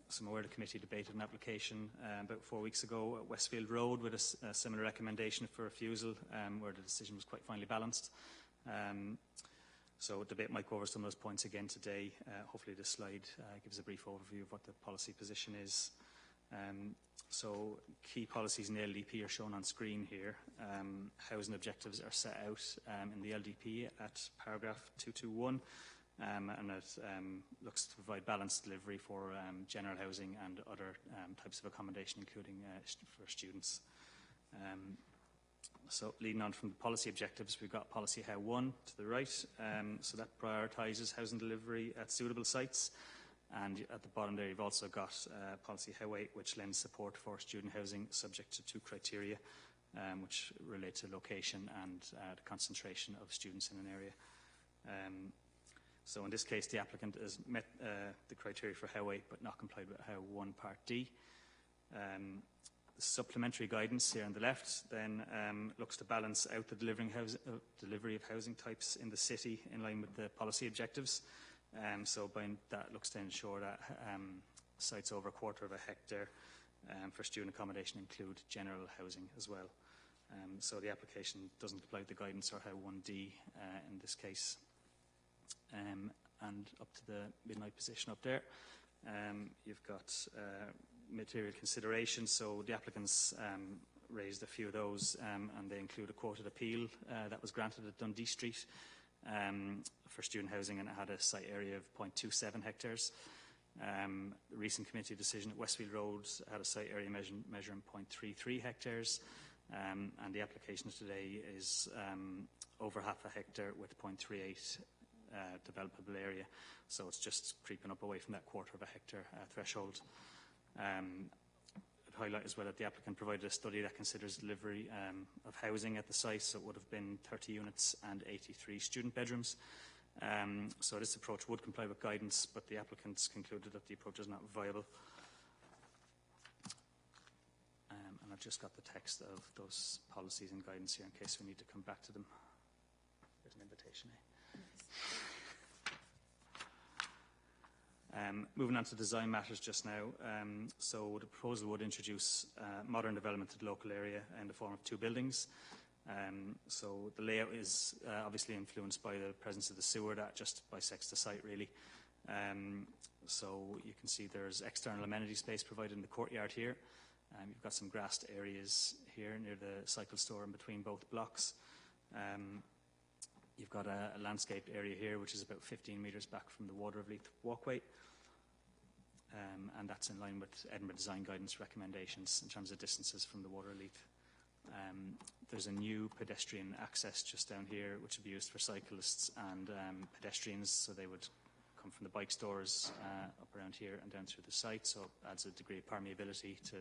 so I'm aware the committee debated an application about 4 weeks ago at Westfield Road with a similar recommendation for refusal, where the decision was quite finely balanced. So debate might go over some of those points again today. Hopefully this slide gives a brief overview of what the policy position is. So key policies in the LDP are shown on screen here. Housing objectives are set out in the LDP at paragraph 221, and it looks to provide balanced delivery for general housing and other types of accommodation, including for students. So leading on from the policy objectives, we've got policy How 1 to the right. So that prioritises housing delivery at suitable sites. And at the bottom there, you've also got policy How 8, which lends support for student housing subject to 2 criteria, which relate to location and the concentration of students in an area. So in this case, the applicant has met the criteria for How 8, but not complied with How 1 Part D. The supplementary guidance here on the left then looks to balance out the delivery of housing types in the city in line with the policy objectives. So by that looks to ensure that sites over 1/4 of a hectare for student accommodation include general housing as well. So the application doesn't comply with the guidance or How 1D in this case. And up to the midnight position up there, you've got material considerations. So the applicants raised a few of those, and they include a quoted appeal that was granted at Dundee Street for student housing, and it had a site area of 0.27 hectares. The recent committee decision at Westfield Road had a site area measuring 0.33 hectares, and the application today is over half a hectare with 0.38 developable area. So it's just creeping up away from that 1/4 of a hectare threshold. I'd highlight as well that the applicant provided a study that considers delivery of housing at the site, so it would have been 30 units and 83 student bedrooms. So this approach would comply with guidance, but the applicants concluded that the approach is not viable. And I've just got the text of those policies and guidance here in case we need to come back to them. There's an invitation, Moving on to design matters just now. So the proposal would introduce modern development to the local area in the form of 2 buildings. So the layout is obviously influenced by the presence of the sewer that just bisects the site really. So you can see there's external amenity space provided in the courtyard here. You've got some grassed areas here near the cycle store in between both blocks. You've got a landscape area here which is about 15 metres back from the Water of Leith walkway. and that's in line with Edinburgh Design Guidance recommendations in terms of distances from the water leak. There's a new pedestrian access just down here, which will be used for cyclists and pedestrians, so they would come from the bike stores up around here and down through the site, so it adds a degree of permeability to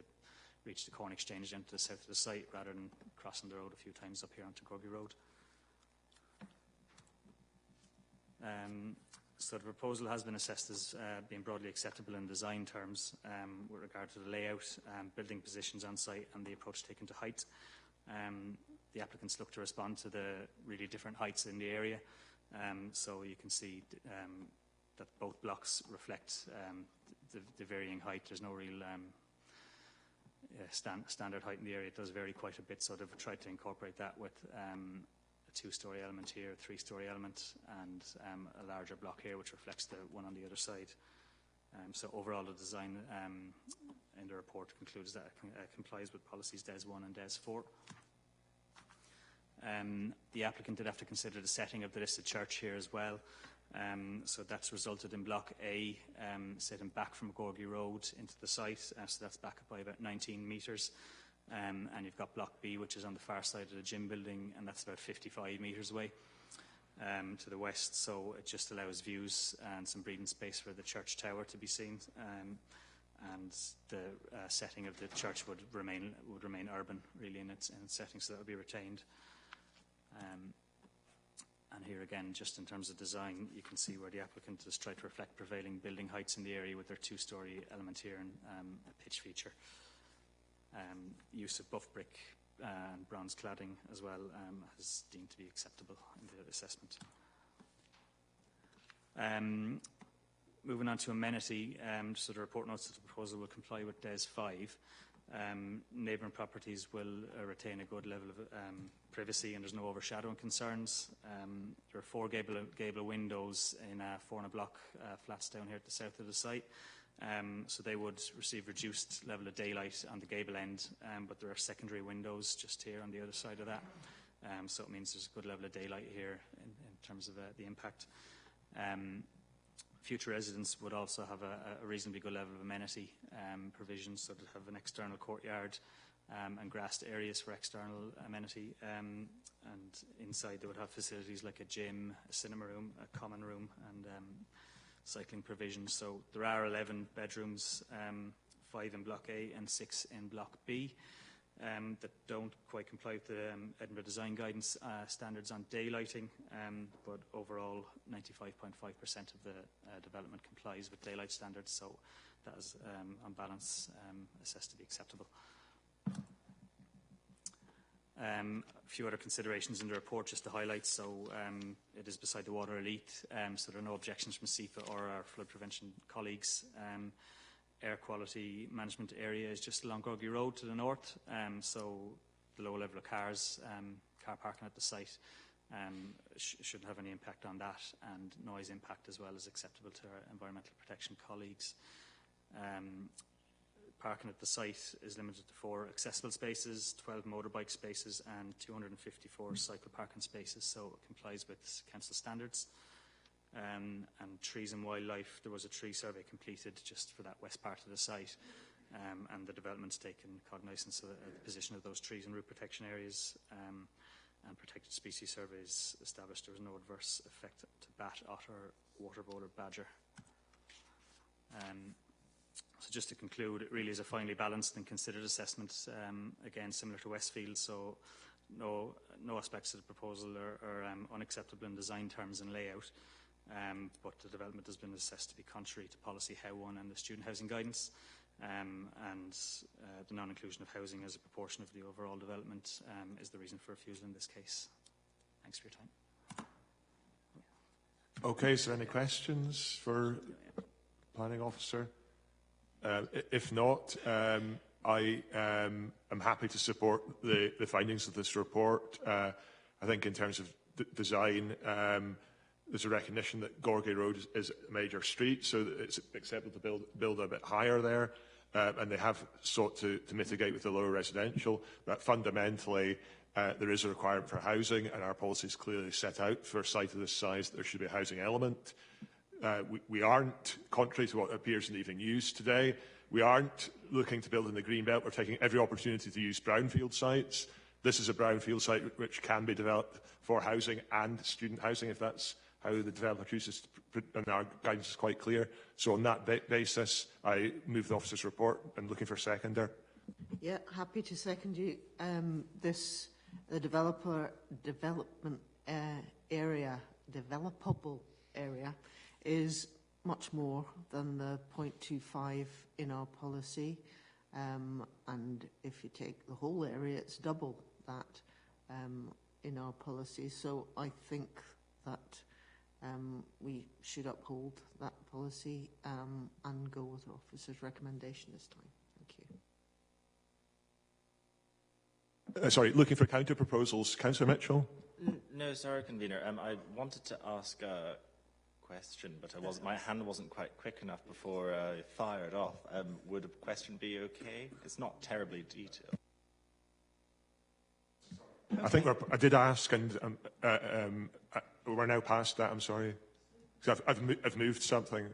reach the corn exchange down to the south of the site rather than crossing the road a few times up here onto Gorgie Road. So the proposal has been assessed as being broadly acceptable in design terms with regard to the layout, building positions on site and the approach taken to height. The applicants look to respond to the really different heights in the area. So you can see that both blocks reflect the varying height. There's no real standard height in the area. It does vary quite a bit, so they've tried to incorporate that with a two-storey element here, a three-storey element, and a larger block here, which reflects the one on the other side. So overall, the design in the report concludes that it complies with policies DES 1 and DES 4. The applicant did have to consider the setting of the listed church here as well. So that's resulted in Block A sitting back from Gorgie Road into the site, so that's back by about 19 metres. And you've got Block B, which is on the far side of the gym building, and that's about 55 metres away to the west. So it just allows views and some breathing space for the church tower to be seen. And the setting of the church would remain urban, really, in its setting, so that would be retained. And here again, just in terms of design, you can see where the applicant has tried to reflect prevailing building heights in the area with their two-storey element here and a pitch feature. Use of buff brick and bronze cladding as well is deemed to be acceptable in the assessment. Moving on to amenity, so the report notes that the proposal will comply with DES 5. Neighbouring properties will retain a good level of privacy, and there's no overshadowing concerns. There are 4 gable windows in 4-block flats down here at the south of the site. So they would receive reduced level of daylight on the gable end, but there are secondary windows just here on the other side of that. So it means there's a good level of daylight here in terms of the impact. Future residents would also have a reasonably good level of amenity provisions, so they have an external courtyard and grassed areas for external amenity. And inside they would have facilities like a gym, a cinema room, a common room, and cycling provisions. So there are 11 bedrooms, 5 in Block A and 6 in Block B, that don't quite comply with the Edinburgh Design Guidance standards on daylighting, but overall 95.5% of the development complies with daylight standards, so that is on balance assessed to be acceptable. A few other considerations in the report just to highlight. So it is beside the water elite, so there are no objections from SEFA or our flood prevention colleagues. Air quality management area is just along Gorgie Road to the north, so the low level of car parking at the site shouldn't have any impact on that, and noise impact as well is acceptable to our environmental protection colleagues. Parking at the site is limited to 4 accessible spaces, 12 motorbike spaces and 254 cycle parking spaces, so it complies with council standards. And trees and wildlife, there was a tree survey completed just for that west part of the site, and the development's taken cognizance of the position of those trees and root protection areas, and protected species surveys established there was no adverse effect to bat, otter, water vole or badger. So just to conclude, it really is a finely balanced and considered assessment, again similar to Westfield, so no aspects of the proposal are unacceptable in design terms and layout. But the development has been assessed to be contrary to policy HOW 1 and the student housing guidance, and the non-inclusion of housing as a proportion of the overall development is the reason for refusal in this case. Thanks for your time. Okay, is there any questions for Planning Officer? If not, I am happy to support the findings of this report. I think in terms of design, there's a recognition that Gorgie Road is a major street, so that it's acceptable to build a bit higher there, and they have sought to mitigate with the lower residential. But fundamentally, there is a requirement for housing, and our policy is clearly set out for a site of this size that there should be a housing element. We aren't, contrary to what appears in the evening news today, we aren't looking to build in the green belt. We're taking every opportunity to use brownfield sites. This is a brownfield site which can be developed for housing and student housing, if that's how the developer chooses to, and our guidance is quite clear. So on that basis, I move the officer's report and looking for a seconder. Yeah, happy to second you. The development area, developable area, is much more than the 0.25 in our policy. And if you take the whole area, it's double that in our policy. So I think that we should uphold that policy and go with the officer's recommendation this time. Thank you. Sorry, looking for counter proposals. Councillor Mitchell? No, sorry, Convener. I wanted to ask a question, but my hand wasn't quite quick enough before I fired off. Would a question be okay? It's not terribly detailed. I think I did ask, and we're now past that. I'm sorry. I've moved something.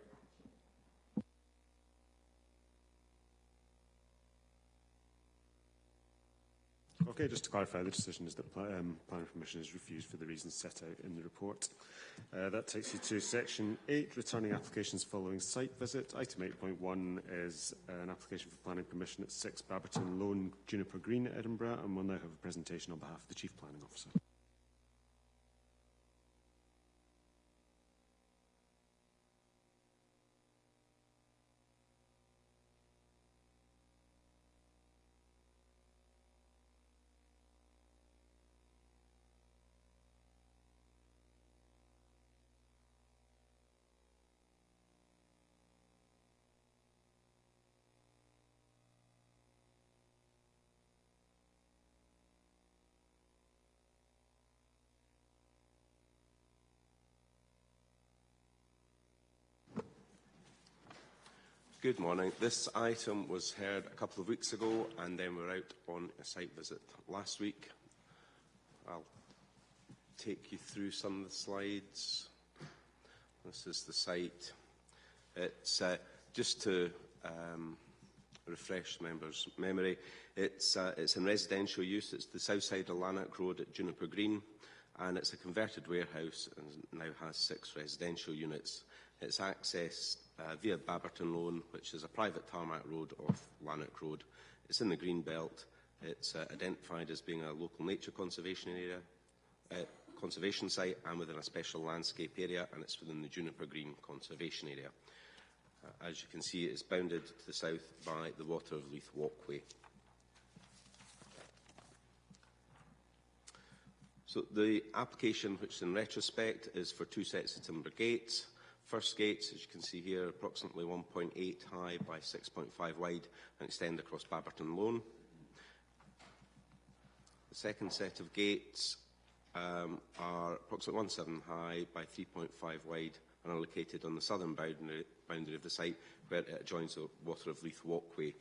Okay, just to clarify, the decision is that planning permission is refused for the reasons set out in the report. That takes you to section 8, returning applications following site visit. Item 8.1 is an application for planning permission at 6 Baberton Lane, Juniper Green, Edinburgh, and we'll now have a presentation on behalf of the Chief Planning Officer. Good morning. This item was heard a couple of weeks ago, and then we were out on a site visit last week. I'll take you through some of the slides. This is the site. It's just to refresh members' memory. It's in residential use. It's the south side of Lanark Road at Juniper Green, and it's a converted warehouse and now has 6 residential units. It's accessed via Baberton Lane, which is a private tarmac road off Lanark Road. It's in the green belt. It's identified as being a local nature conservation area, conservation site, and within a special landscape area, and it's within the Juniper Green conservation area. As you can see, it's bounded to the south by the Water of Leith walkway. So the application, which in retrospect is for 2 sets of timber gates. First gates, as you can see here, approximately 1.8 high by 6.5 wide and extend across Baberton Lane. The second set of gates are approximately 1.7 high by 3.5 wide and are located on the southern boundary of the site where it joins the Water of Leith walkway.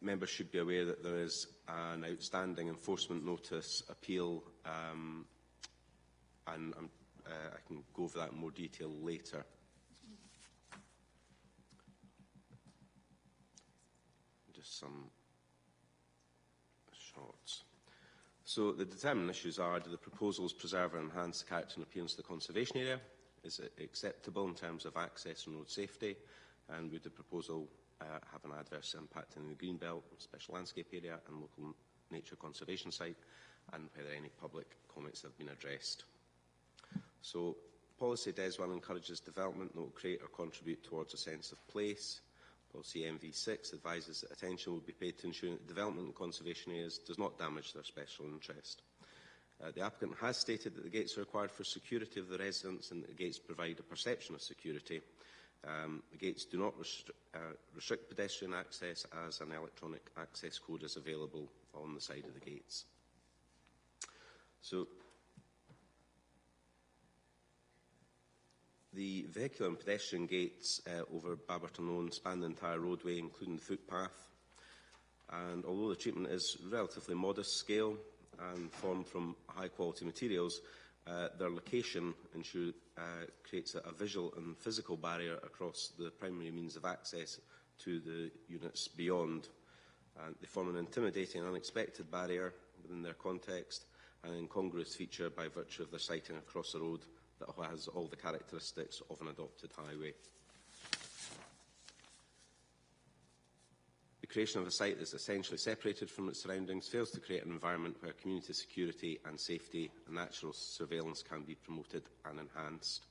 Members should be aware that there is an outstanding enforcement notice appeal, and I can go over that in more detail later. Just some shots. So the determined issues are: do the proposals preserve or enhance the character and appearance of the conservation area? Is it acceptable in terms of access and road safety? And would the proposal have an adverse impact on the green belt, special landscape area and local nature conservation site? And whether any public comments have been addressed. So, policy does well encourages development that will create or contribute towards a sense of place. Policy MV6 advises that attention will be paid to ensuring that development and conservation areas does not damage their special interest. The applicant has stated that the gates are required for security of the residents and that the gates provide a perception of security. The gates do not restrict pedestrian access, as an electronic access code is available on the side of the gates. So, the vehicular and pedestrian gates over Baberton Lane span the entire roadway, including the footpath. And although the treatment is relatively modest scale and formed from high-quality materials, Their location creates a visual and physical barrier across the primary means of access to the units beyond. They form an intimidating and unexpected barrier within their context, and an incongruous feature by virtue of their siting across a road that has all the characteristics of an adopted highway. The creation of a site that is essentially separated from its surroundings fails to create an environment where community security and safety and natural surveillance can be promoted and enhanced.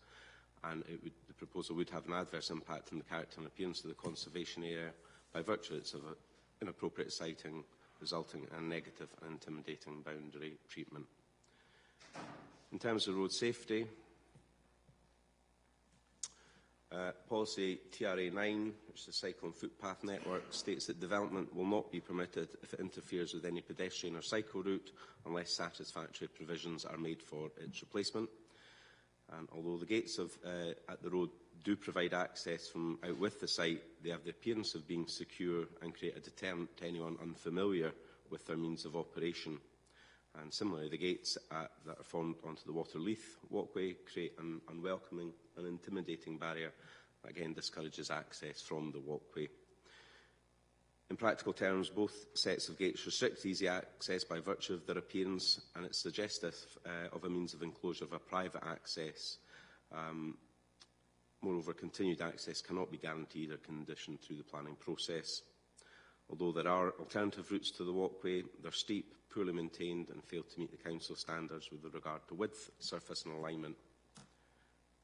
And the proposal would have an adverse impact on the character and appearance of the conservation area by virtue of inappropriate siting, resulting in a negative and intimidating boundary treatment. In terms of road safety, policy TRA 9, which is the cycle and footpath network, states that development will not be permitted if it interferes with any pedestrian or cycle route unless satisfactory provisions are made for its replacement. And although the gates at the road do provide access from out with the site, they have the appearance of being secure and create a deterrent to anyone unfamiliar with their means of operation. And similarly, the gates that are formed onto the Waterleith walkway create an unwelcoming and intimidating barrier that again discourages access from the walkway. In practical terms, both sets of gates restrict easy access by virtue of their appearance, and it's suggestive of a means of enclosure of a private access. Moreover, continued access cannot be guaranteed or conditioned through the planning process. Although there are alternative routes to the walkway, they're steep, poorly maintained and fail to meet the Council standards with regard to width, surface and alignment.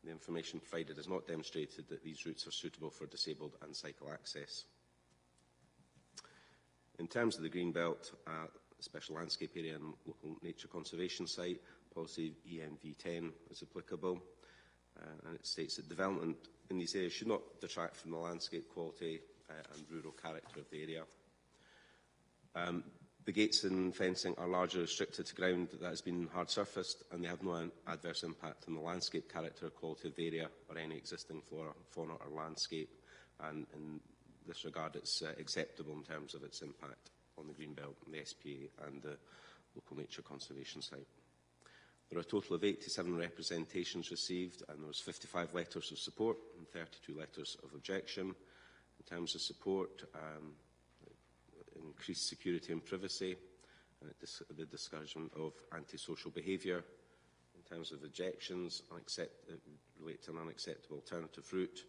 The information provided has not demonstrated that these routes are suitable for disabled and cycle access. In terms of the Greenbelt, Special Landscape Area and Local Nature Conservation Site, policy ENV10 is applicable, and it states that development in these areas should not detract from the landscape quality and rural character of the area. The gates and fencing are largely restricted to ground that has been hard surfaced, and they have no adverse impact on the landscape character or quality of the area or any existing flora, fauna or landscape, and in this regard it's acceptable in terms of its impact on the Greenbelt, the SPA and the Local Nature Conservation Site. There are a total of 87 representations received, and there was 55 letters of support and 32 letters of objection. In terms of support, increased security and privacy, the discouragement of antisocial behaviour. In terms of objections, relate to an unacceptable alternative route,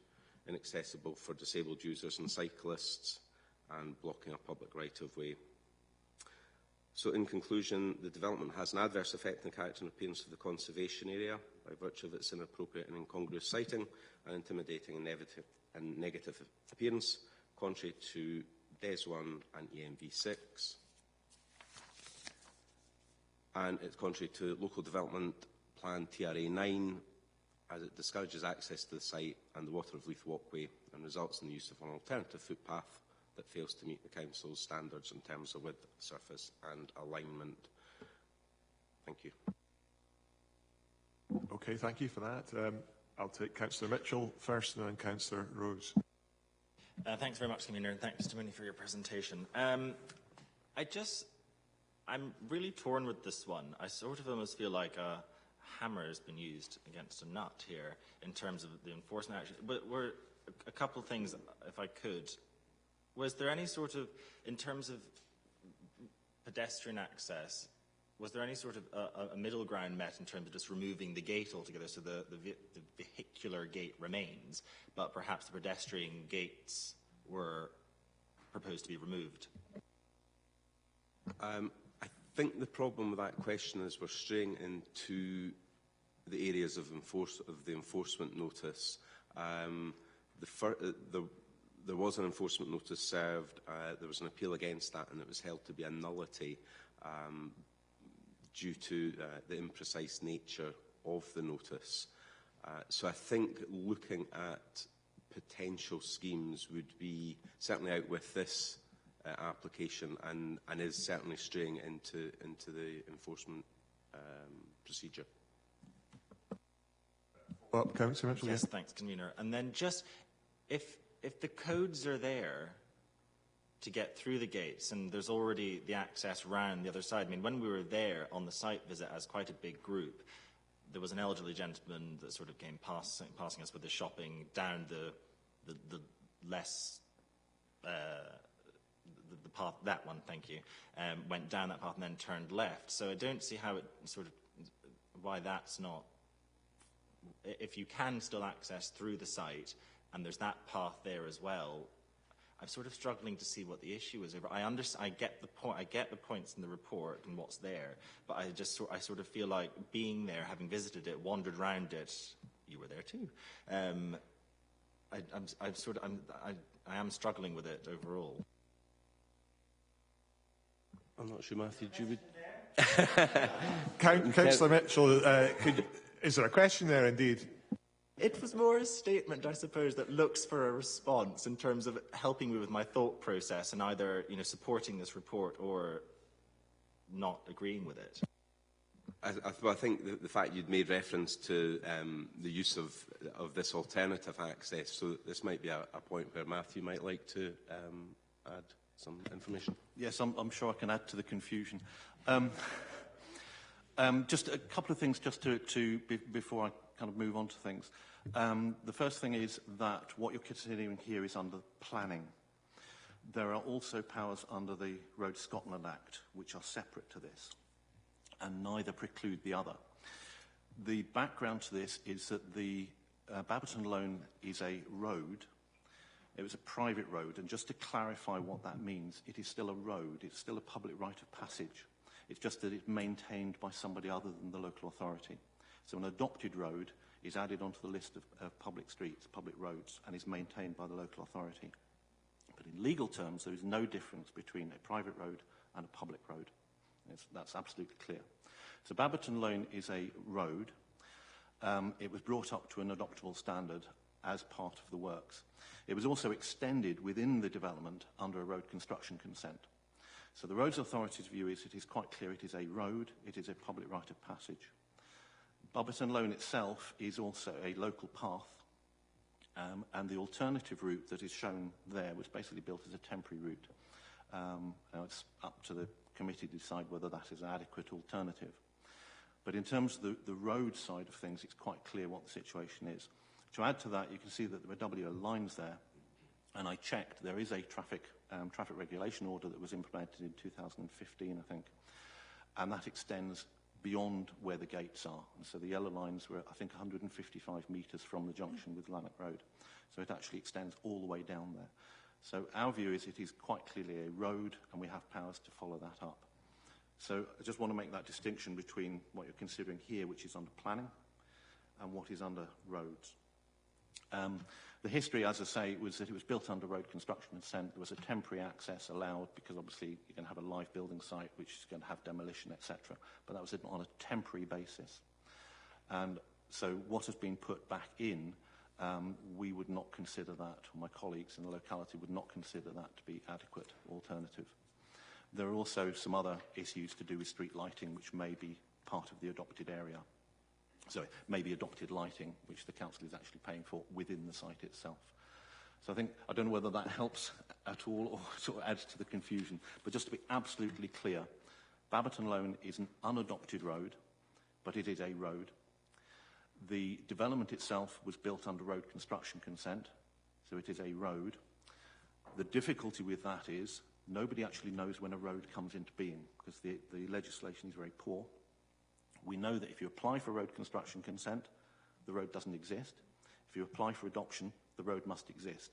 inaccessible for disabled users and cyclists, and blocking a public right-of-way. So in conclusion, the development has an adverse effect on the character and appearance of the conservation area by virtue of its inappropriate and incongruous siting and intimidating and negative appearance, contrary to DES 1 and ENV 6. And it's contrary to Local Development Plan TRA 9, as it discourages access to the site and the Waterleith walkway and results in the use of an alternative footpath that fails to meet the Council's standards in terms of width, surface and alignment. Thank you. Okay, thank you for that. I'll take Councillor Mitchell first and then Councillor Rose. Thanks very much, Convener, and thanks, Mr. Mooney, for your presentation. I'm really torn with this one. I sort of almost feel like a hammer has been used against a nut here in terms of the enforcement action. But were a couple of things, if I could. Was there any sort of, in terms of pedestrian access, was there any sort of a middle ground met in terms of just removing the gate altogether, so the vehicular gate remains, but perhaps the pedestrian gates were proposed to be removed? I think the problem with that question is we're straying into the areas of the enforcement notice. There was an enforcement notice served. There was an appeal against that, and it was held to be a nullity due to the imprecise nature of the notice. So I think looking at potential schemes would be certainly out with this application and is certainly straying into the enforcement procedure. Well, Councillor Mitchell. Yes, thanks, Convener. And then just, if the codes are there to get through the gates and there's already the access round the other side, I mean, when we were there on the site visit as quite a big group, there was an elderly gentleman that sort of came passing us with the shopping down the less the path, that one, thank you, went down that path and then turned left. So I don't see how it sort of, why that's not, if you can still access through the site and there's that path there as well, I'm sort of struggling to see what the issue is. I get the point. I get the points in the report and what's there, but I sort of feel like being there, having visited it, wandered around it. You were there too. I am struggling with it overall. I'm not sure, Matthew. Do you Councillor Mitchell, is there a question there indeed? It was more a statement, I suppose, that looks for a response in terms of helping me with my thought process and either, supporting this report or not agreeing with it. I think the fact you'd made reference to the use of this alternative access, so this might be a point where Matthew might like to add some information. Yes, I'm sure I can add to the confusion. Just a couple of things just before I kind of move on to things. The first thing is that what you're considering here is under planning. There are also powers under the Road Scotland Act which are separate to this, and neither preclude the other. The background to this is that the Baberton Loan is a road. It was a private road, and just to clarify what that means, it is still a road. It's still a public right of passage. It's just that it's maintained by somebody other than the local authority. So an adopted road is added onto the list of public streets, public roads, and is maintained by the local authority. But in legal terms, there is no difference between a private road and a public road. That's absolutely clear. So Baberton Loan is a road. It was brought up to an adoptable standard as part of the works. It was also extended within the development under a road construction consent. So the Roads Authority's view is it is quite clear it is a road, it is a public right of passage. Baberton Loan itself is also a local path, and the alternative route that is shown there was basically built as a temporary route. Now it's up to the committee to decide whether that is an adequate alternative. But in terms of the road side of things, it's quite clear what the situation is. To add to that, you can see that there are WO lines there, and I checked, there is a traffic regulation order that was implemented in 2015, I think, and that extends beyond where the gates are. And so the yellow lines were, I think, 155 metres from the junction with Lanark Road. So it actually extends all the way down there. So our view is it is quite clearly a road, and we have powers to follow that up. So I just want to make that distinction between what you're considering here, which is under planning, and what is under roads. The history, as I say, was that it was built under road construction consent. There was a temporary access allowed because obviously you're going to have a live building site which is going to have demolition, etc. But that was on a temporary basis. And so what has been put back in, we would not consider that, or my colleagues in the locality would not consider that to be adequate alternative. There are also some other issues to do with street lighting which may be part of the adopted area. Sorry, maybe adopted lighting, which the council is actually paying for within the site itself. So I don't know whether that helps at all or sort of adds to the confusion. But just to be absolutely clear, Baberton Loan is an unadopted road, but it is a road. The development itself was built under road construction consent, so it is a road. The difficulty with that is nobody actually knows when a road comes into being because the legislation is very poor. We know that if you apply for road construction consent, the road doesn't exist. If you apply for adoption, the road must exist.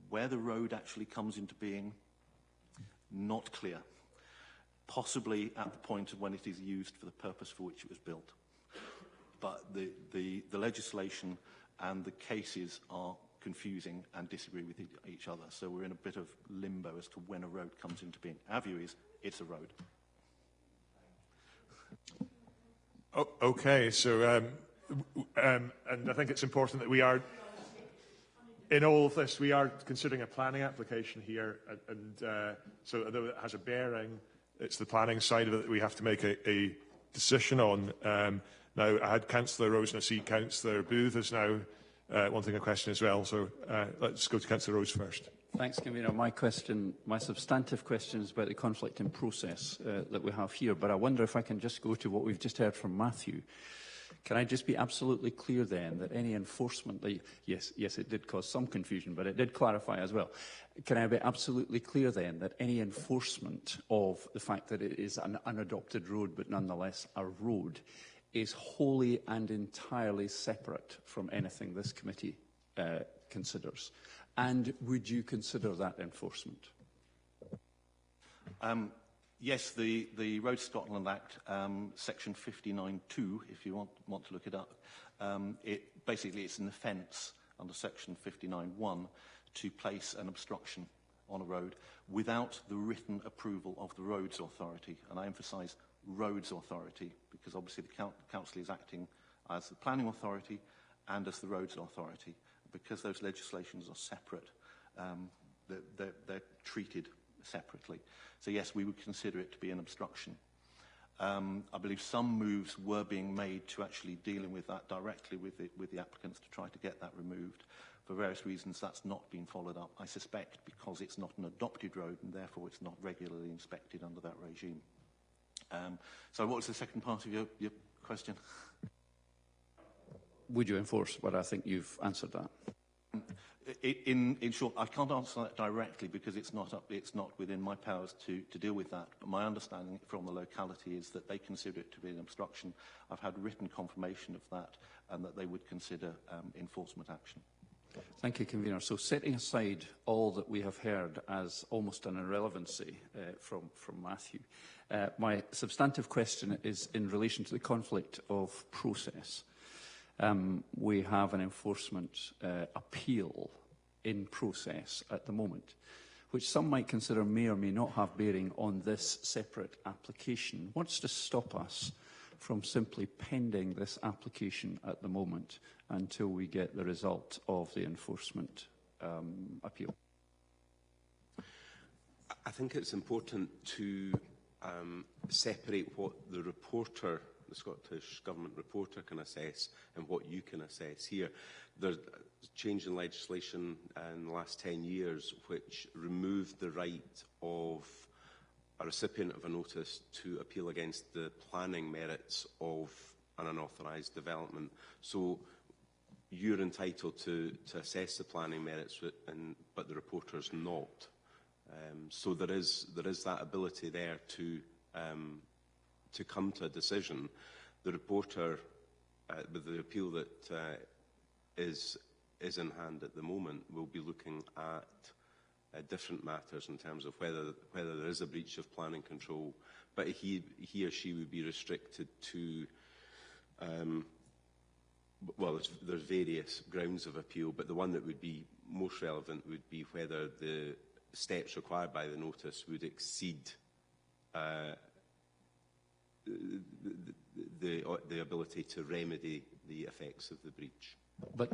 Where the road actually comes into being, not clear. Possibly at the point of when it is used for the purpose for which it was built. But the legislation and the cases are confusing and disagree with each other. So we're in a bit of limbo as to when a road comes into being. Our view is it's a road. Oh, okay, so and I think it's important that we are, in all of this, we are considering a planning application here, and so although it has a bearing, it's the planning side of it that we have to make a decision on. Now, I had Councillor Rose, and I see Councillor Booth is now wanting a question as well, so let's go to Councillor Rose first. Thanks, Convener. My substantive question is about the conflict in process that we have here, but I wonder if I can just go to what we've just heard from Matthew. Can I just be absolutely clear then that any enforcement, yes, it did cause some confusion, but it did clarify as well. Can I be absolutely clear then that any enforcement of the fact that it is an unadopted road, but nonetheless a road, is wholly and entirely separate from anything this committee considers? And would you consider that enforcement? Yes, the Road Scotland Act, section 59(2), if you want to look it up, basically it's an offence under section 59(1) to place an obstruction on a road without the written approval of the roads authority. And I emphasise roads authority, because obviously the council is acting as the planning authority and as the roads authority. Because those legislations are separate, they're treated separately. So yes, we would consider it to be an obstruction. I believe some moves were being made to actually dealing with that directly with the applicants to try to get that removed. For various reasons, that's not been followed up, I suspect, because it's not an adopted road and therefore it's not regularly inspected under that regime. So what was the second part of your question? Would you enforce? But I think you've answered that. In short, I can't answer that directly because it's not within my powers to deal with that. But my understanding from the locality is that they consider it to be an obstruction. I've had written confirmation of that, and that they would consider enforcement action. Thank you, Convener. So setting aside all that we have heard as almost an irrelevancy from Matthew, my substantive question is in relation to the conflict of process. We have an enforcement appeal in process at the moment, which some might consider may or may not have bearing on this separate application. What's to stop us from simply pending this application at the moment until we get the result of the enforcement appeal? I think it's important to separate what the reporter, the Scottish Government reporter, can assess and what you can assess here. There's a change in legislation in the last 10 years which removed the right of a recipient of a notice to appeal against the planning merits of an unauthorised development. So you're entitled to assess the planning merits, but the reporter's not. So there is that ability there to come to a decision. The reporter, with the appeal that is in hand at the moment, will be looking at different matters in terms of whether there is a breach of planning control, but he or she would be restricted to, well, there's various grounds of appeal, but the one that would be most relevant would be whether the steps required by the notice would exceed the ability to remedy the effects of the breach. But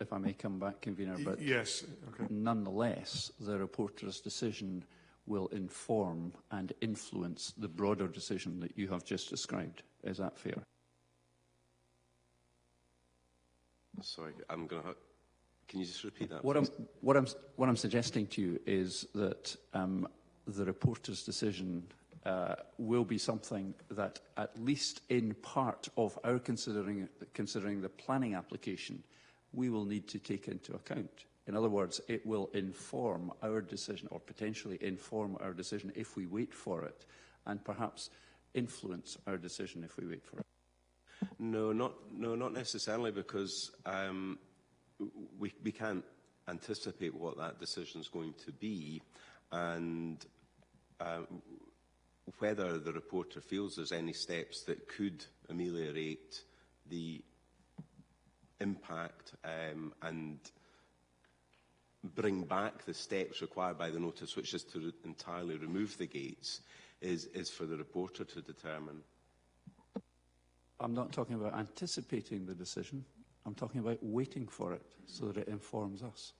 if I may come back, Convener, but yes, okay. Nonetheless, the reporter's decision will inform and influence the broader decision that you have just described. Is that fair? Sorry, I'm going to... Can you just repeat that? What I'm suggesting to you is that the reporter's decision will be something that, at least in part of our considering the planning application, we will need to take into account. In other words, it will inform our decision, or potentially inform our decision if we wait for it, and perhaps influence our decision if we wait for it. No, not necessarily, because we can't anticipate what that decision is going to be, and whether the reporter feels there's any steps that could ameliorate the impact and bring back the steps required by the notice, which is to entirely remove the gates, is for the reporter to determine. I'm not talking about anticipating the decision. I'm talking about waiting for it so that it informs us.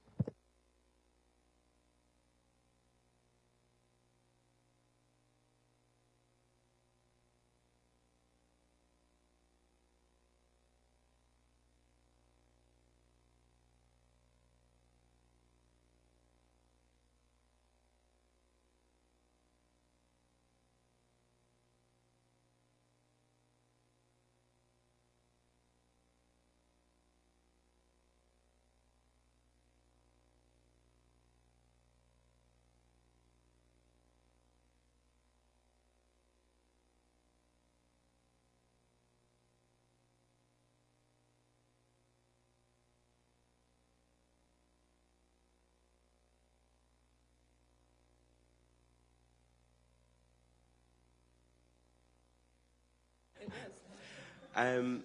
I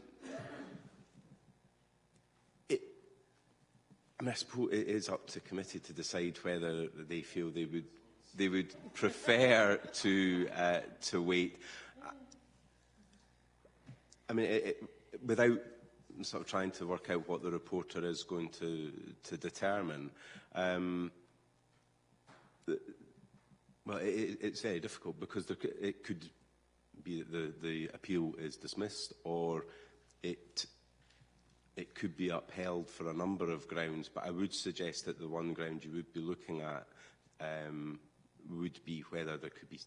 suppose it is up to committee to decide whether they feel they would prefer to wait. I mean, without sort of trying to work out what the reporter is going to determine, well, it's very difficult because it could be that the appeal is dismissed, or it could be upheld for a number of grounds. But I would suggest that the one ground you would be looking at would be whether there could be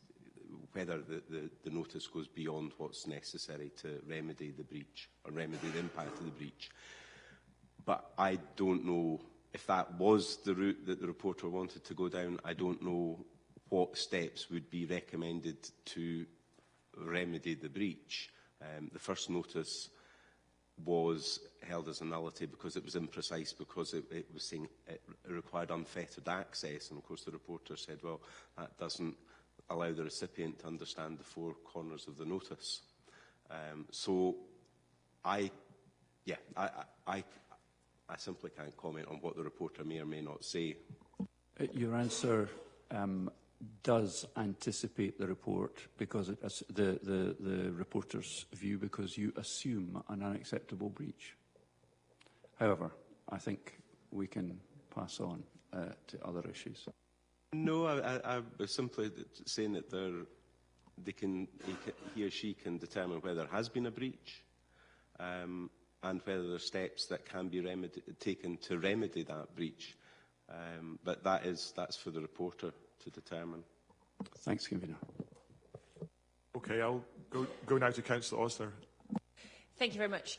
the notice goes beyond what's necessary to remedy the breach or remedy the impact of the breach. But I don't know if that was the route that the reporter wanted to go down. I don't know what steps would be recommended to remedy the breach. The first notice was held as a nullity because it was imprecise, because it was saying it required unfettered access. And of course the reporter said, well, that doesn't allow the recipient to understand the four corners of the notice. So I simply can't comment on what the reporter may or may not say. Your answer does anticipate the report, because the reporter's view, because you assume an unacceptable breach. However, I think we can pass on to other issues. No, I was simply saying that he or she can determine whether there has been a breach, and whether there are steps that can be taken to remedy that breach. But that's for the reporter to determine. Thanks, Convener. Okay, I'll go now to Councillor Osler. Thank you very much.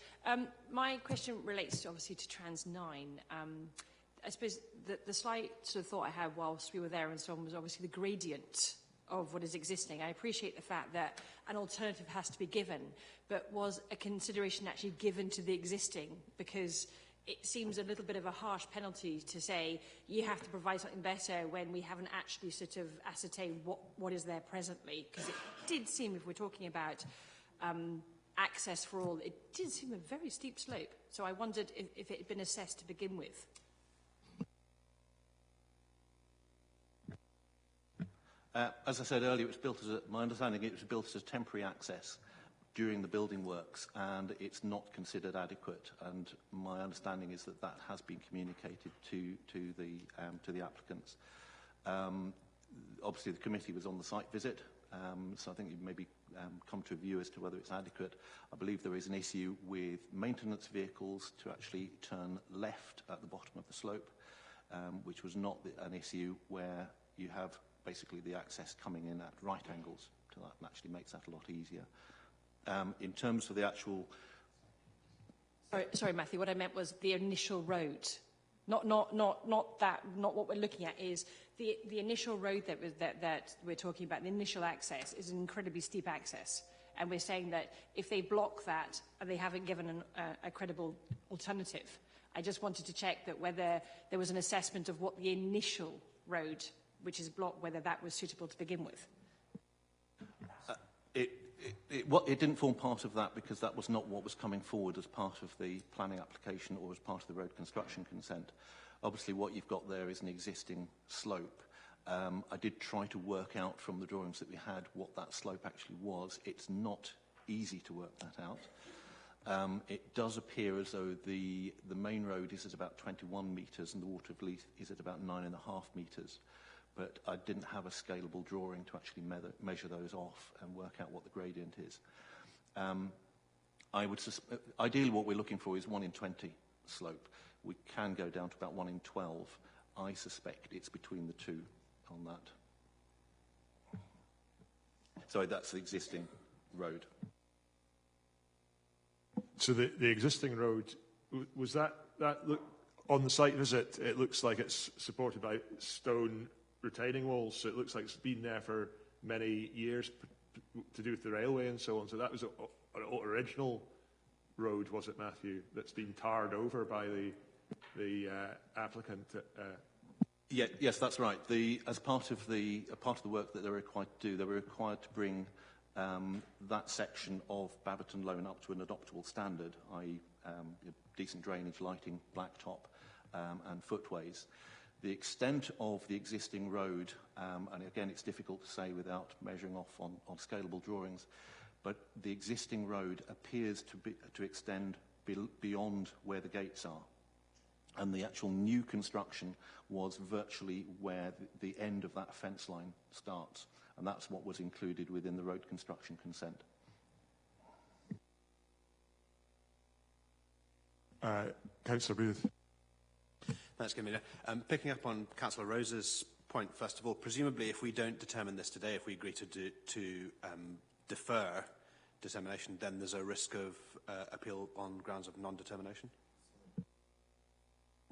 My question relates obviously to Trans 9. I suppose the slight sort of thought I had whilst we were there and so on was obviously the gradient of what is existing. I appreciate the fact that an alternative has to be given, but was a consideration actually given to the existing? Because it seems a little bit of a harsh penalty to say you have to provide something better when we haven't actually sort of ascertained what is there presently. Because it did seem, if we're talking about access for all, it did seem a very steep slope. So I wondered if it had been assessed to begin with. As I said earlier, it was built my understanding, it was built as a temporary access during the building works, and it's not considered adequate. And my understanding is that that has been communicated to the applicants. Obviously, the committee was on the site visit, so I think you maybe come to a view as to whether it's adequate. I believe there is an issue with maintenance vehicles to actually turn left at the bottom of the slope, which was not an issue where you have basically the access coming in at right angles to that, and actually makes that a lot easier. In terms of the actual... Sorry, Matthew, what I meant was the initial road. Not what we're looking at is the initial road that we're talking about, the initial access is an incredibly steep access. And we're saying that if they block that and they haven't given a credible alternative, I just wanted to check that whether there was an assessment of what the initial road, which is blocked, whether that was suitable to begin with. It didn't form part of that because that was not what was coming forward as part of the planning application or as part of the road construction consent. Obviously, what you've got there is an existing slope. I did try to work out from the drawings that we had what that slope actually was. It's not easy to work that out. It does appear as though the main road is at about 21 metres and the water of leaf is at about 9.5 metres. But I didn't have a scalable drawing to actually measure those off and work out what the gradient is. Ideally, what we're looking for is 1 in 20 slope. We can go down to about 1 in 12. I suspect it's between the two on that. Sorry, that's the existing road. So the existing road, was that look on the site visit? It looks like it's supported by stone retaining walls, so it looks like it's been there for many years to do with the railway and so on. So that was an original road, was it, Matthew, that's been tarred over by the applicant? Yes, that's right. As part of the work that they were required to do, they were required to bring that section of Baberton Loan up to an adoptable standard, i.e. Decent drainage, lighting, blacktop and footways. The extent of the existing road, and again it's difficult to say without measuring off on scalable drawings, but the existing road appears to extend beyond where the gates are. And the actual new construction was virtually where the end of that fence line starts. And that's what was included within the road construction consent. Councillor Booth. Thanks, Convener. Picking up on Councillor Rose's point, first of all, presumably if we don't determine this today, if we agree to defer determination, then there's a risk of appeal on grounds of non-determination?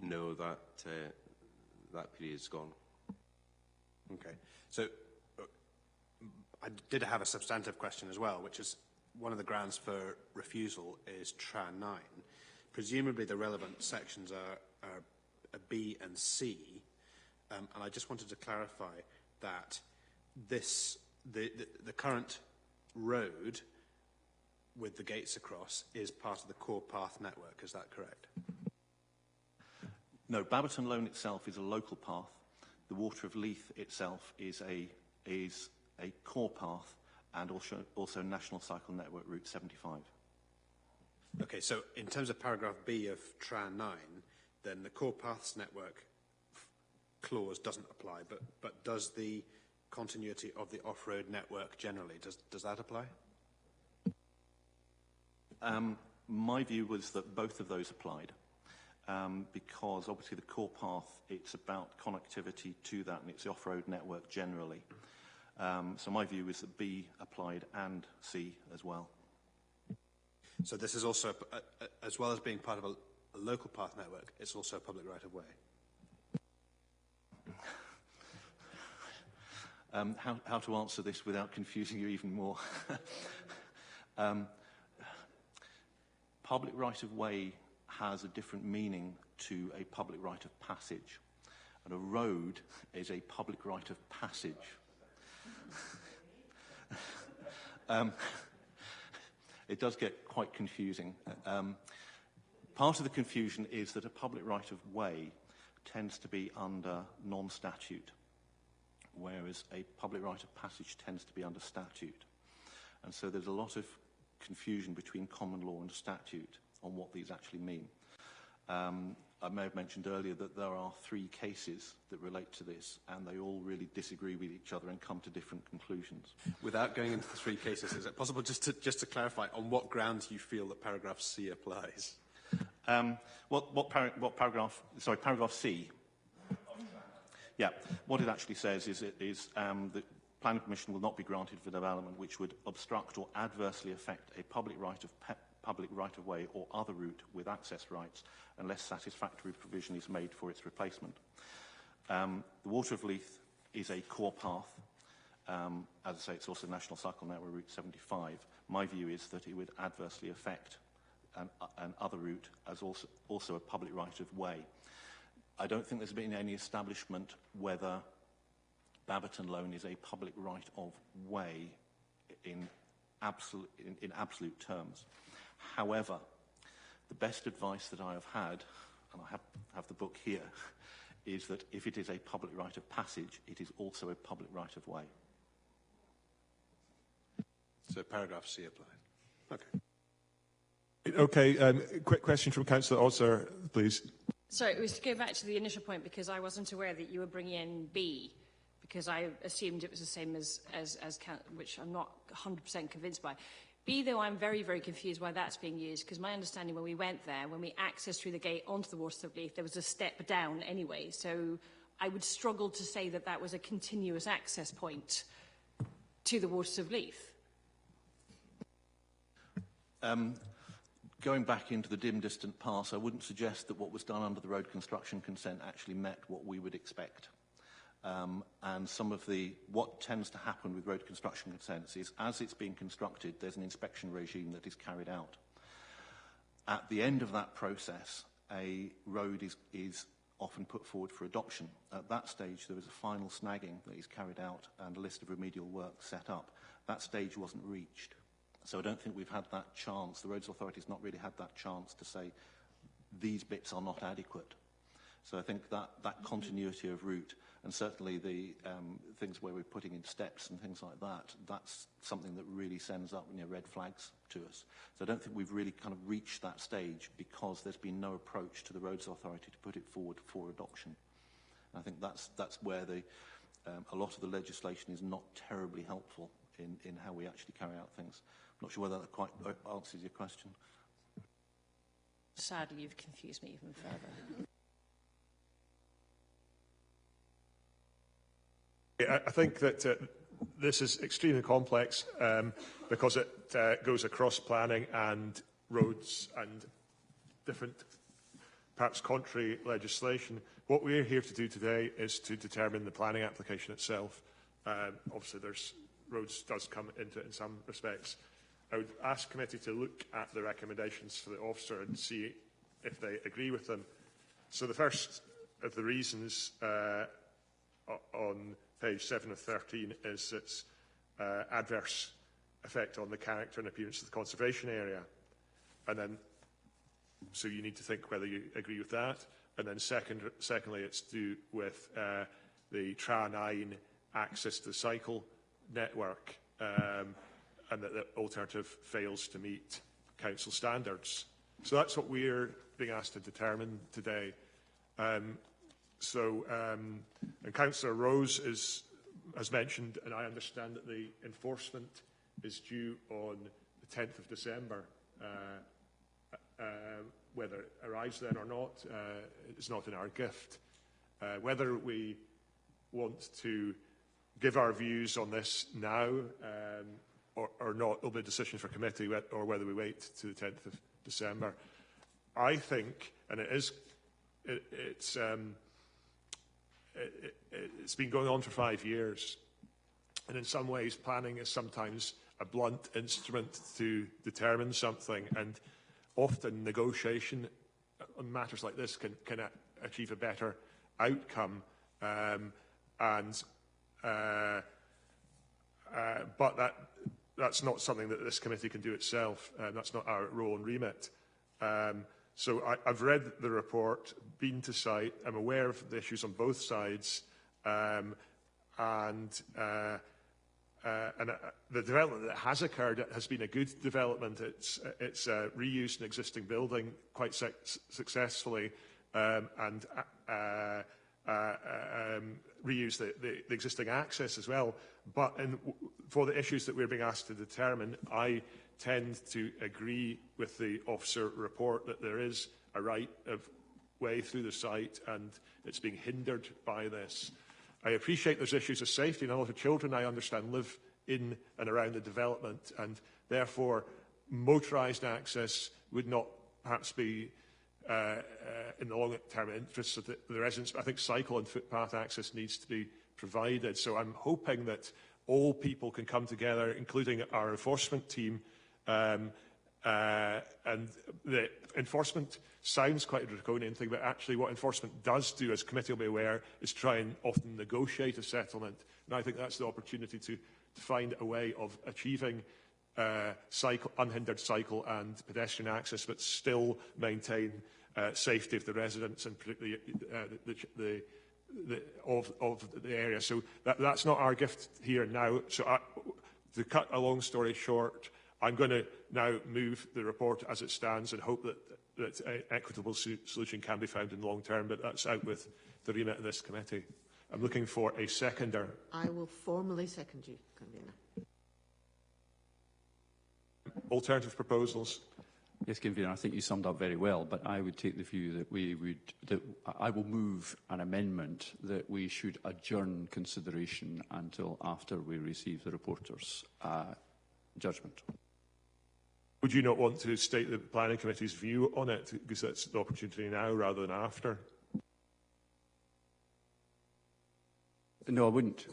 No, that period's gone. Okay. So I did have a substantive question as well, which is one of the grounds for refusal is TRA 9. Presumably the relevant sections are B and C, and I just wanted to clarify that the current road with the gates across is part of the core path network. Is that correct? No, Baberton Loan itself is a local path. The Water of Leith itself is a core path and also National Cycle Network Route 75. Okay, so in terms of paragraph B of TRA 9, then the core paths network clause doesn't apply, but does the continuity of the off-road network generally, does that apply? My view was that both of those applied. Because obviously the core path, it's about connectivity to that, and it's the off-road network generally. So my view is that B applied and C as well. So this is also, as well as being part of a local path network, it's also a public right-of-way. How to answer this without confusing you even more? Public right-of-way has a different meaning to a public right of passage. And a road is a public right of passage. It does get quite confusing. Part of the confusion is that a public right of way tends to be under non-statute, whereas a public right of passage tends to be under statute. And so there's a lot of confusion between common law and statute on what these actually mean. I may have mentioned earlier that there are 3 cases that relate to this, and they all really disagree with each other and come to different conclusions. Without going into the 3 cases, is it possible just to clarify on what grounds you feel that paragraph C applies? Paragraph? Sorry, paragraph C. Yeah, what it actually says is that planning permission will not be granted for development which would obstruct or adversely affect a public right of way or other route with access rights unless satisfactory provision is made for its replacement. The Water of Leith is a core path. As I say, it's also National Cycle Network Route 75. My view is that it would adversely affect an other route as also a public right of way. I don't think there's been any establishment whether Baberton Loan is a public right of way in absolute terms. However, the best advice that I have had, and I have the book here, is that if it is a public right of passage, it is also a public right of way. So paragraph C applied. Okay. Okay, quick question from Councillor Osler, please. Sorry, it was to go back to the initial point because I wasn't aware that you were bringing in B, because I assumed it was the same as which I'm not 100% convinced by. B, though, I'm very, very confused why that's being used, because my understanding when we went there, when we accessed through the gate onto the Water of Leith, there was a step down anyway, so I would struggle to say that that was a continuous access point to the Water of Leith. Going back into the dim, distant past, I wouldn't suggest that what was done under the road construction consent actually met what we would expect. And what tends to happen with road construction consents is, as it's being constructed, there's an inspection regime that is carried out. At the end of that process, a road is often put forward for adoption. At that stage, there was a final snagging that is carried out and a list of remedial work set up. That stage wasn't reached. So I don't think we've had that chance. The Roads Authority's not really had that chance to say these bits are not adequate. So I think that continuity of route, and certainly the things where we're putting in steps and things like that, that's something that really sends up red flags to us. So I don't think we've really kind of reached that stage because there's been no approach to the Roads Authority to put it forward for adoption. And I think that's where a lot of the legislation is not terribly helpful in how we actually carry out things. I'm not sure whether that quite answers your question. Sadly, you've confused me even further. I think that this is extremely complex because it goes across planning and roads and different, perhaps contrary legislation. What we're here to do today is to determine the planning application itself. Obviously, roads does come into it in some respects. I would ask committee to look at the recommendations for the officer and see if they agree with them. So the first of the reasons on page 7 of 13 is its adverse effect on the character and appearance of the conservation area. And then, so you need to think whether you agree with that. And then secondly, it's to do with the TRA9 access to the cycle network and that the alternative fails to meet council standards. So that's what we're being asked to determine today. And Councillor Rose has mentioned, and I understand that the enforcement is due on the 10th of December. Whether it arrives then or not is not in our gift. Whether we want to give our views on this now or not, it'll be a decision for committee, or whether we wait to the 10th of December. I think, and it's been going on for 5 years, and in some ways planning is sometimes a blunt instrument to determine something, and often negotiation on matters like this can achieve a better outcome. But that's not something that this committee can do itself. That's not our role and remit. So I've read the report, been to site, I'm aware of the issues on both sides, and the development that has occurred has been a good development. It's reused an existing building quite successfully and reused the existing access as well. But for the issues that we're being asked to determine, I tend to agree with the officer report that there is a right of way through the site and it's being hindered by this. I appreciate there's issues of safety, and a lot of children, I understand, live in and around the development, and therefore motorised access would not perhaps be in the long-term interests of the residents. But I think cycle and footpath access needs to be provided. So I'm hoping that all people can come together, including our enforcement team. And the enforcement sounds quite a draconian thing, but actually what enforcement does do, as committee will be aware, is try and often negotiate a settlement. And I think that's the opportunity to find a way of achieving unhindered cycle and pedestrian access, but still maintain safety of the residents and particularly of the area. So that's not our gift here and now. So to cut a long story short, I'm going to now move the report as it stands and hope that an equitable solution can be found in the long term, but that's out with the remit of this committee. I'm looking for a seconder. I will formally second you, Convener. Alternative proposals? Yes, Convener, I think you summed up very well, but I would take the view that I will move an amendment that we should adjourn consideration until after we receive the reporter's judgment. Would you not want to state the Planning Committee's view on it, because that's the opportunity now rather than after? No, I wouldn't,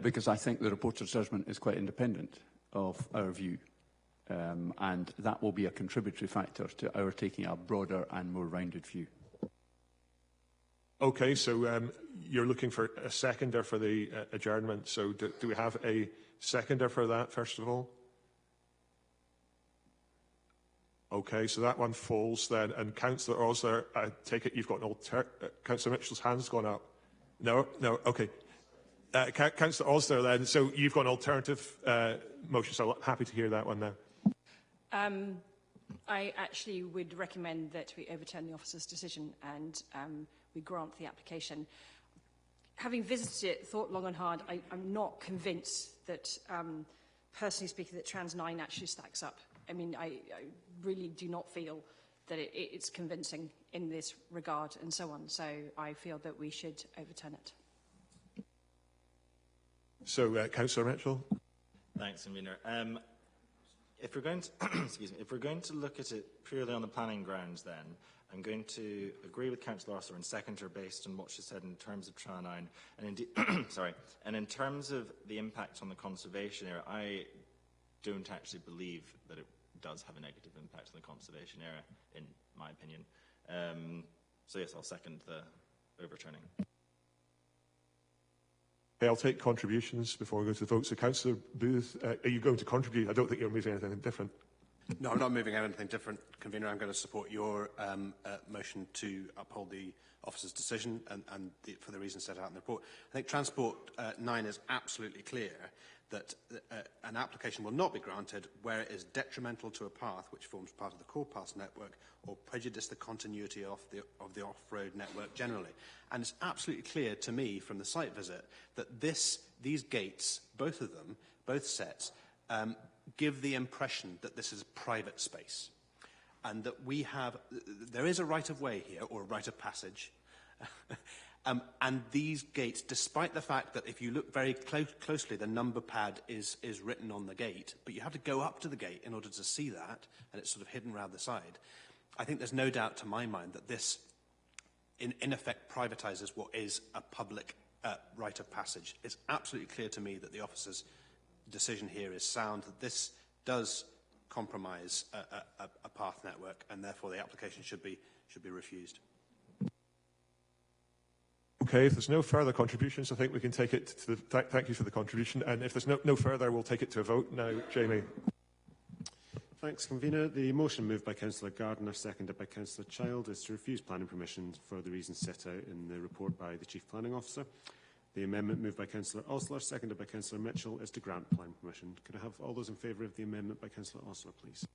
because I think the reporter's judgment is quite independent of our view, and that will be a contributory factor to our taking a broader and more rounded view. Okay, so you're looking for a seconder for the adjournment. So do we have a seconder for that, first of all? Okay, so that one falls then. And Councillor Osler, I take it you've got an alternative. Councillor Mitchell's hand's gone up. No, okay. Councillor Osler then, so you've got an alternative motion, so I'm happy to hear that one now. I actually would recommend that we overturn the officer's decision and we grant the application. Having visited it, thought long and hard, I'm not convinced that, personally speaking, that Trans 9 actually stacks up. I mean, I really do not feel that it's convincing in this regard and so on. So I feel that we should overturn it. So, Councillor Mitchell. Thanks, Convener. If we're going to, excuse me, if we're going to look at it purely on the planning grounds, then I'm going to agree with Councillor Osler and second her based on what she said in terms of Tran 9, and indeed, sorry, and in terms of the impact on the conservation area, I don't actually believe that it does have a negative impact on the conservation area, in my opinion. So yes, I'll second the overturning. Okay, I'll take contributions before we go to the vote. So, Councillor Booth, are you going to contribute? I don't think you're moving anything different. No, I'm not moving anything different, Convener. I'm going to support your motion to uphold the officer's decision and for the reasons set out in the report. I think Transport 9 is absolutely clear that an application will not be granted where it is detrimental to a path which forms part of the core paths network or prejudice the continuity of the off-road network generally. And it's absolutely clear to me from the site visit that these gates, both of them, both sets, give the impression that this is private space and that there is a right of way here or a right of passage. And these gates, despite the fact that if you look very closely, the number pad is written on the gate, but you have to go up to the gate in order to see that, and it's sort of hidden around the side. I think there's no doubt to my mind that this, in effect, privatises what is a public right of passage. It's absolutely clear to me that the officer's decision here is sound, that this does compromise a path network, and therefore the application should be refused. Okay, if there's no further contributions, I think we can take it to the... Thank you for the contribution. And if there's no further, we'll take it to a vote now. Jamie. Thanks, Convener. The motion moved by Councillor Gardner, seconded by Councillor Child, is to refuse planning permission for the reasons set out in the report by the Chief Planning Officer. The amendment moved by Councillor Osler, seconded by Councillor Mitchell, is to grant planning permission. Could I have all those in favour of the amendment by Councillor Osler, please?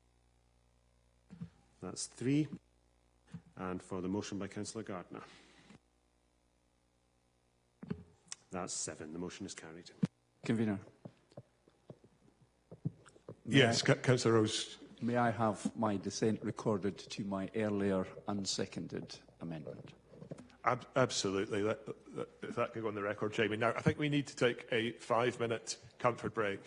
That's 3. And for the motion by Councillor Gardner. That's 7. The motion is carried. Convener. Yes, Councillor Rose. May I have my dissent recorded to my earlier unseconded amendment? Absolutely. If that can go on the record, Jamie. Now, I think we need to take a 5-minute comfort break.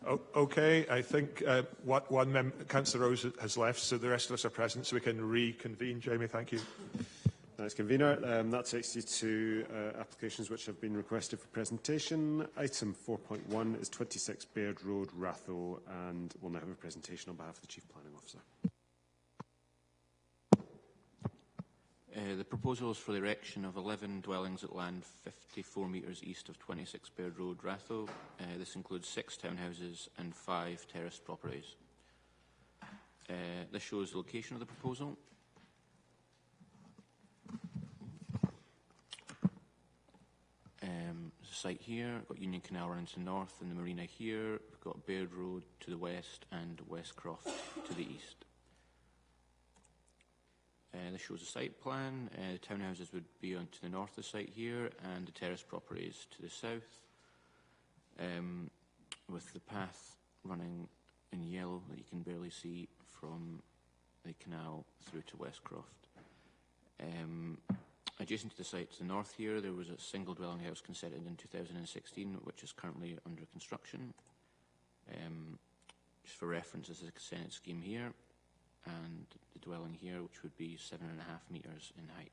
Okay, I think Councillor Rose has left, so the rest of us are present, so we can reconvene. Jamie, thank you. Thanks, Convener. That takes you to applications which have been requested for presentation. Item 4.1 is 26 Baird Road, Ratho, and we'll now have a presentation on behalf of the Chief Planning Officer. The proposal is for the erection of 11 dwellings at land 54 metres east of 26 Baird Road, Ratho. This includes 6 townhouses and 5 terraced properties. This shows the location of the proposal. There's a site here, we've got Union Canal running to the north and the marina here. We've got Baird Road to the west and Westcroft to the east. This shows a site plan. The townhouses would be on to the north of the site here, and the terrace properties to the south, with the path running in yellow that you can barely see from the canal through to Westcroft. Adjacent to the site to the north here, there was a single dwelling house consented in 2016, which is currently under construction. Just for reference, this is a consented scheme here, and the dwelling here, which would be 7.5 metres in height.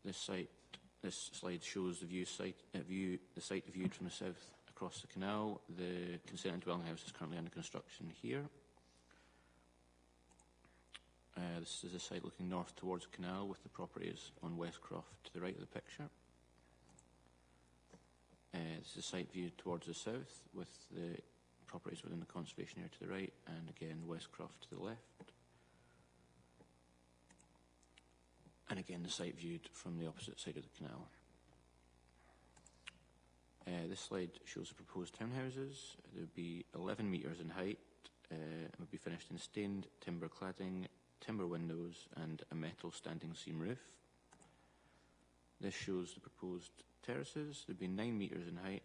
This slide shows the site viewed from the south across the canal. The consented dwelling house is currently under construction here. This is a site looking north towards the canal, with the properties on Westcroft to the right of the picture. This is a site viewed towards the south, with the properties within the conservation area to the right, and again Westcroft to the left. And again the site viewed from the opposite side of the canal. This slide shows the proposed townhouses. There would be 11 metres in height, and would be finished in stained timber cladding, timber windows and a metal standing seam roof. This shows the proposed terraces. There would be 9 metres in height,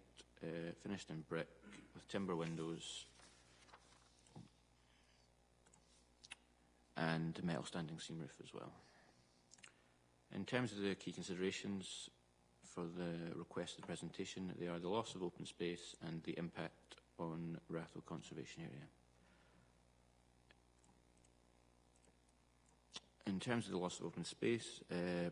finished in brick with timber windows and a metal standing seam roof as well. In terms of the key considerations for the requested presentation, they are the loss of open space and the impact on Ratho Conservation Area. In terms of the loss of open space,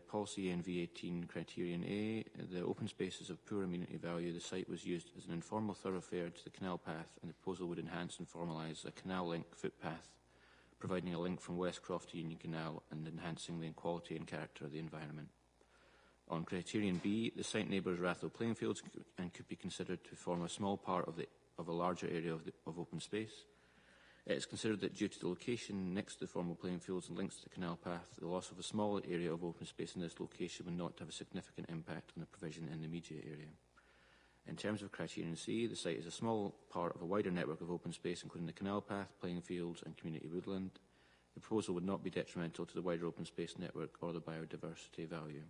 policy NV18 criterion A, the open spaces of poor amenity value. The site was used as an informal thoroughfare to the canal path, and the proposal would enhance and formalise a canal link footpath, providing a link from Westcroft to Union Canal and enhancing the quality and character of the environment. On criterion B, the site neighbours Ratho playing fields and could be considered to form a small part of a larger area of open space. It is considered that due to the location next to the formal playing fields and links to the canal path, the loss of a small area of open space in this location would not have a significant impact on the provision in the immediate area. In terms of criterion C, the site is a small part of a wider network of open space, including the canal path, playing fields and community woodland. The proposal would not be detrimental to the wider open space network or the biodiversity value.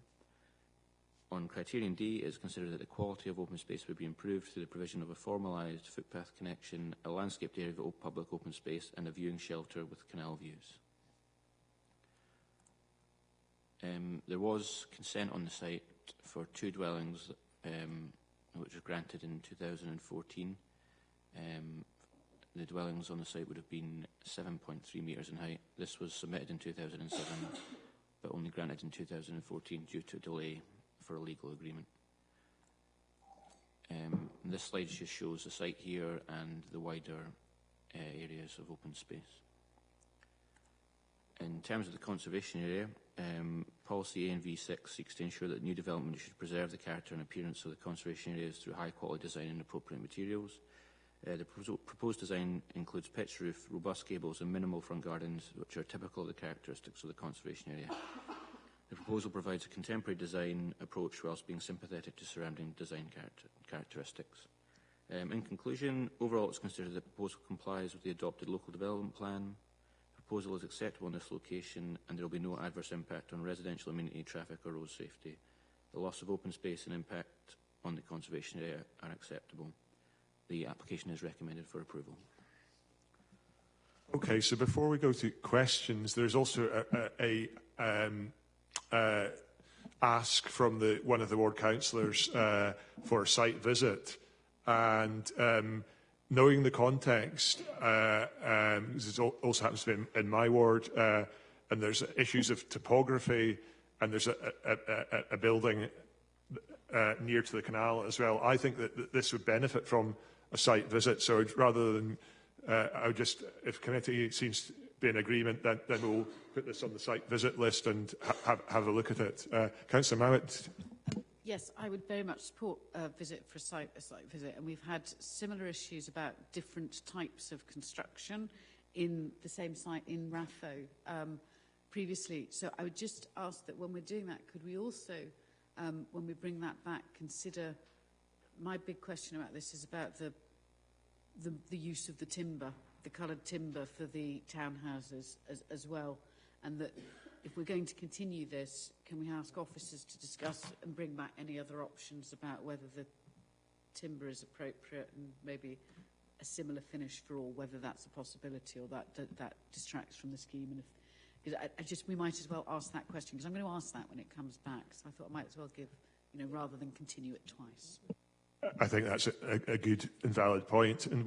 On criterion D, it is considered that the quality of open space would be improved through the provision of a formalised footpath connection, a landscaped area of public open space and a viewing shelter with canal views. There was consent on the site for 2 dwellings which was granted in 2014. The dwellings on the site would have been 7.3 metres in height. This was submitted in 2007 but only granted in 2014 due to a delay for a legal agreement. This slide just shows the site here and the wider areas of open space. In terms of the conservation area, policy ANV6 seeks to ensure that new development should preserve the character and appearance of the conservation areas through high quality design and appropriate materials. The proposed design includes pitched roof, robust gables and minimal front gardens, which are typical of the characteristics of the conservation area. The proposal provides a contemporary design approach whilst being sympathetic to surrounding design characteristics. In conclusion, overall it's considered that the proposal complies with the adopted local development plan. The proposal is acceptable in this location and there will be no adverse impact on residential amenity, traffic or road safety. The loss of open space and impact on the conservation area are acceptable. The application is recommended for approval. Okay, so before we go to questions, there's also a ask from one of the ward councillors for a site visit. And knowing the context, this also happens to be in my ward, and there's issues of topography, and there's a building near to the canal as well. I think that this would benefit from a site visit. So rather than, I would just, if committee seems to be in agreement, then we'll put this on the site visit list and have a look at it. Councillor Mowat. Yes, I would very much support a visit for a site visit, and we've had similar issues about different types of construction in the same site in Ratho previously. So I would just ask that when we're doing that, could we also, when we bring that back, consider, my big question about this is about the use of the timber, the coloured timber for the townhouses as well, and that if we're going to continue this, can we ask officers to discuss and bring back any other options about whether the timber is appropriate and maybe a similar finish for all, whether that's a possibility or that distracts from the scheme. And because we might as well ask that question, because I'm going to ask that when it comes back. So I thought I might as well give, rather than continue it twice. I think that's a good and valid point. And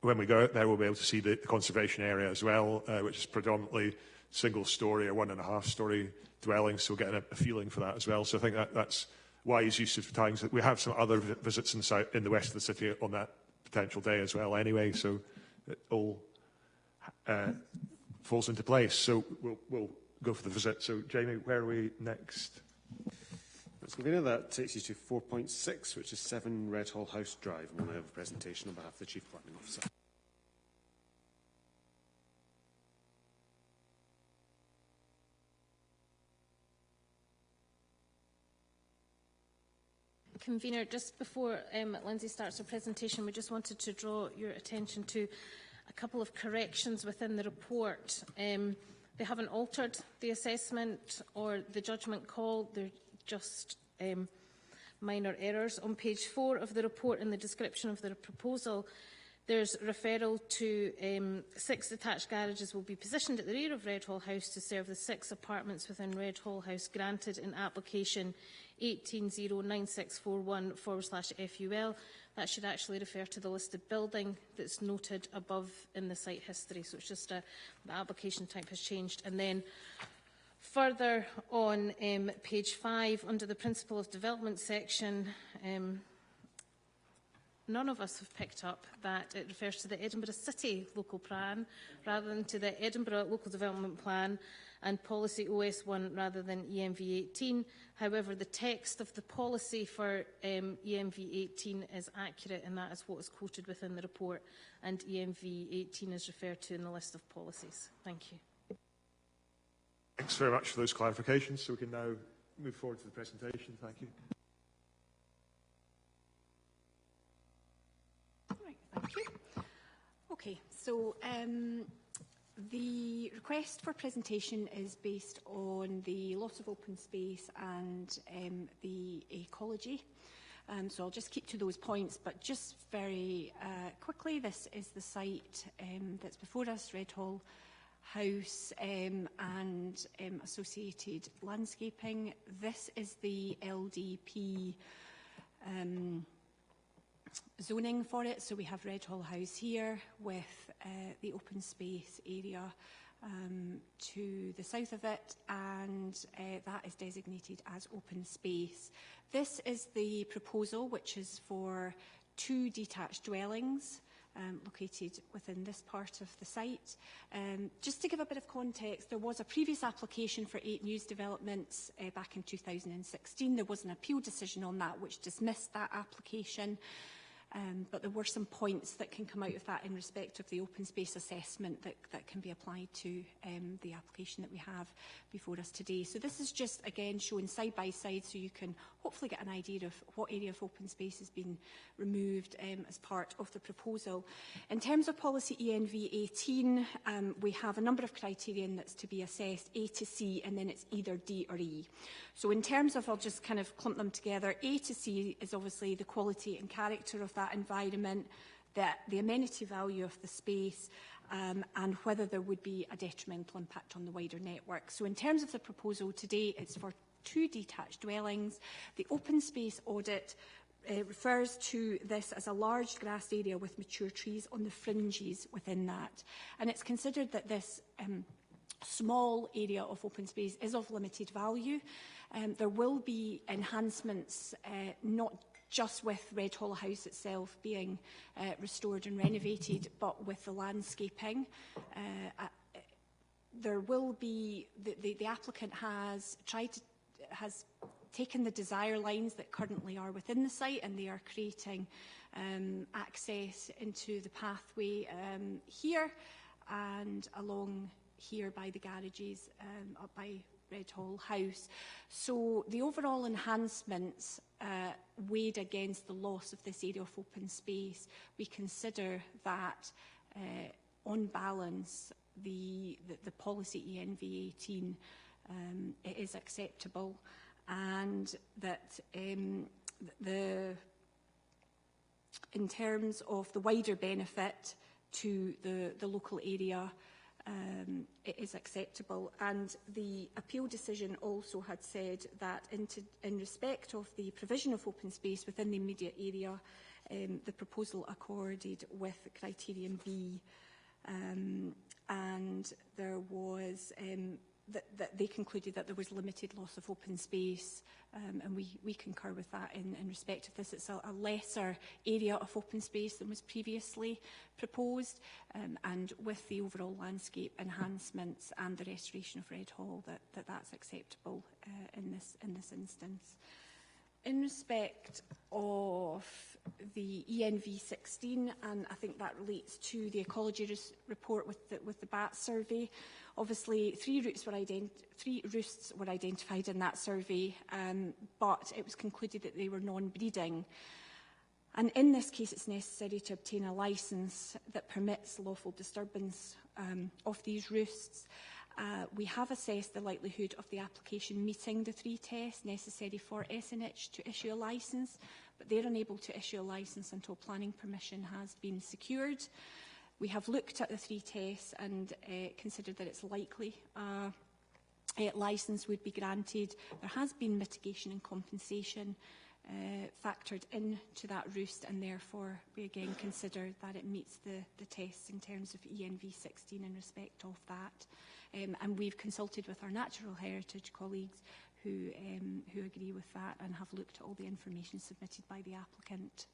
when we go out there, we'll be able to see the conservation area as well, which is predominantly single-storey or 1.5-storey dwellings, so we'll get a feeling for that as well. So I think that's wise use of times. We have some other visits in the west of the city on that potential day as well anyway, so it all falls into place. So we'll go for the visit. So, Jamie, where are we next? Convener, that takes you to 4.6, which is 7 Redhall House Drive. And we'll now have a presentation on behalf of the Chief Planning Officer. Convener, just before Lindsay starts her presentation, we just wanted to draw your attention to a couple of corrections within the report. They haven't altered the assessment or the judgment call. They're just minor errors. On page 4 of the report, in the description of the proposal, there's referral to 6 detached garages will be positioned at the rear of Redhall House to serve the 6 apartments within Redhall House granted in application 18-09641/FUL. That should actually refer to the listed building that's noted above in the site history. So it's just the application type has changed. And then further on page 5, under the Principle of Development section, none of us have picked up that it refers to the Edinburgh City Local Plan rather than to the Edinburgh Local Development Plan and Policy OS1 rather than EMV18. However, the text of the policy for EMV18 is accurate, and that is what is quoted within the report, and EMV18 is referred to in the list of policies. Thank you. Thanks very much for those clarifications. So we can now move forward to the presentation. Thank you. Right, thank you. Okay, so the request for presentation is based on the loss of open space and the ecology. So I'll just keep to those points, but just very quickly, this is the site that's before us, Redhall House and associated landscaping. This is the LDP zoning for it. So we have Redhall House here with the open space area to the south of it, and that is designated as open space. This is the proposal, which is for 2 detached dwellings located within this part of the site. Just to give a bit of context, there was a previous application for 8 news developments back in 2016. There was an appeal decision on that which dismissed that application. But there were some points that can come out of that in respect of the open space assessment that can be applied to the application that we have before us today. So this is just, again, shown side by side so you can hopefully get an idea of what area of open space has been removed as part of the proposal. In terms of policy ENV 18, we have a number of criterion that's to be assessed, A to C, and then it's either D or E. So in terms of, I'll just kind of clump them together, A to C is obviously the quality and character of that environment, the amenity value of the space, and whether there would be a detrimental impact on the wider network. So in terms of the proposal today, it's for 2 detached dwellings. The open space audit refers to this as a large grassed area with mature trees on the fringes within that. And it's considered that this small area of open space is of limited value. There will be enhancements, not just with Redhall House itself being restored and renovated, but with the landscaping. There will be, the applicant has taken the desire lines that currently are within the site, and they are creating access into the pathway here and along here by the garages up by Redhall House. So the overall enhancements weighed against the loss of this area of open space. We consider that on balance the policy ENV 18 it is acceptable, and that in terms of the wider benefit to the local area, it is acceptable. And the appeal decision also had said that in respect of the provision of open space within the immediate area, the proposal accorded with criterion B, and there was that they concluded that there was limited loss of open space, and we concur with that in respect of this. It's a lesser area of open space than was previously proposed, and with the overall landscape enhancements and the restoration of Redhall, that's acceptable in this instance. In respect of the ENV 16, and I think that relates to the ecology report with the BAT survey. Obviously, three roosts were identified in that survey, but it was concluded that they were non-breeding. And in this case, it's necessary to obtain a licence that permits lawful disturbance of these roosts. We have assessed the likelihood of the application meeting the three tests necessary for SNH to issue a licence, but they're unable to issue a licence until planning permission has been secured. We have looked at the three tests and considered that it's likely a licence would be granted. There has been mitigation and compensation factored into that roost, and therefore we again consider that it meets the tests in terms of ENV 16 in respect of that. And we've consulted with our natural heritage colleagues who agree with that and have looked at all the information submitted by the applicant.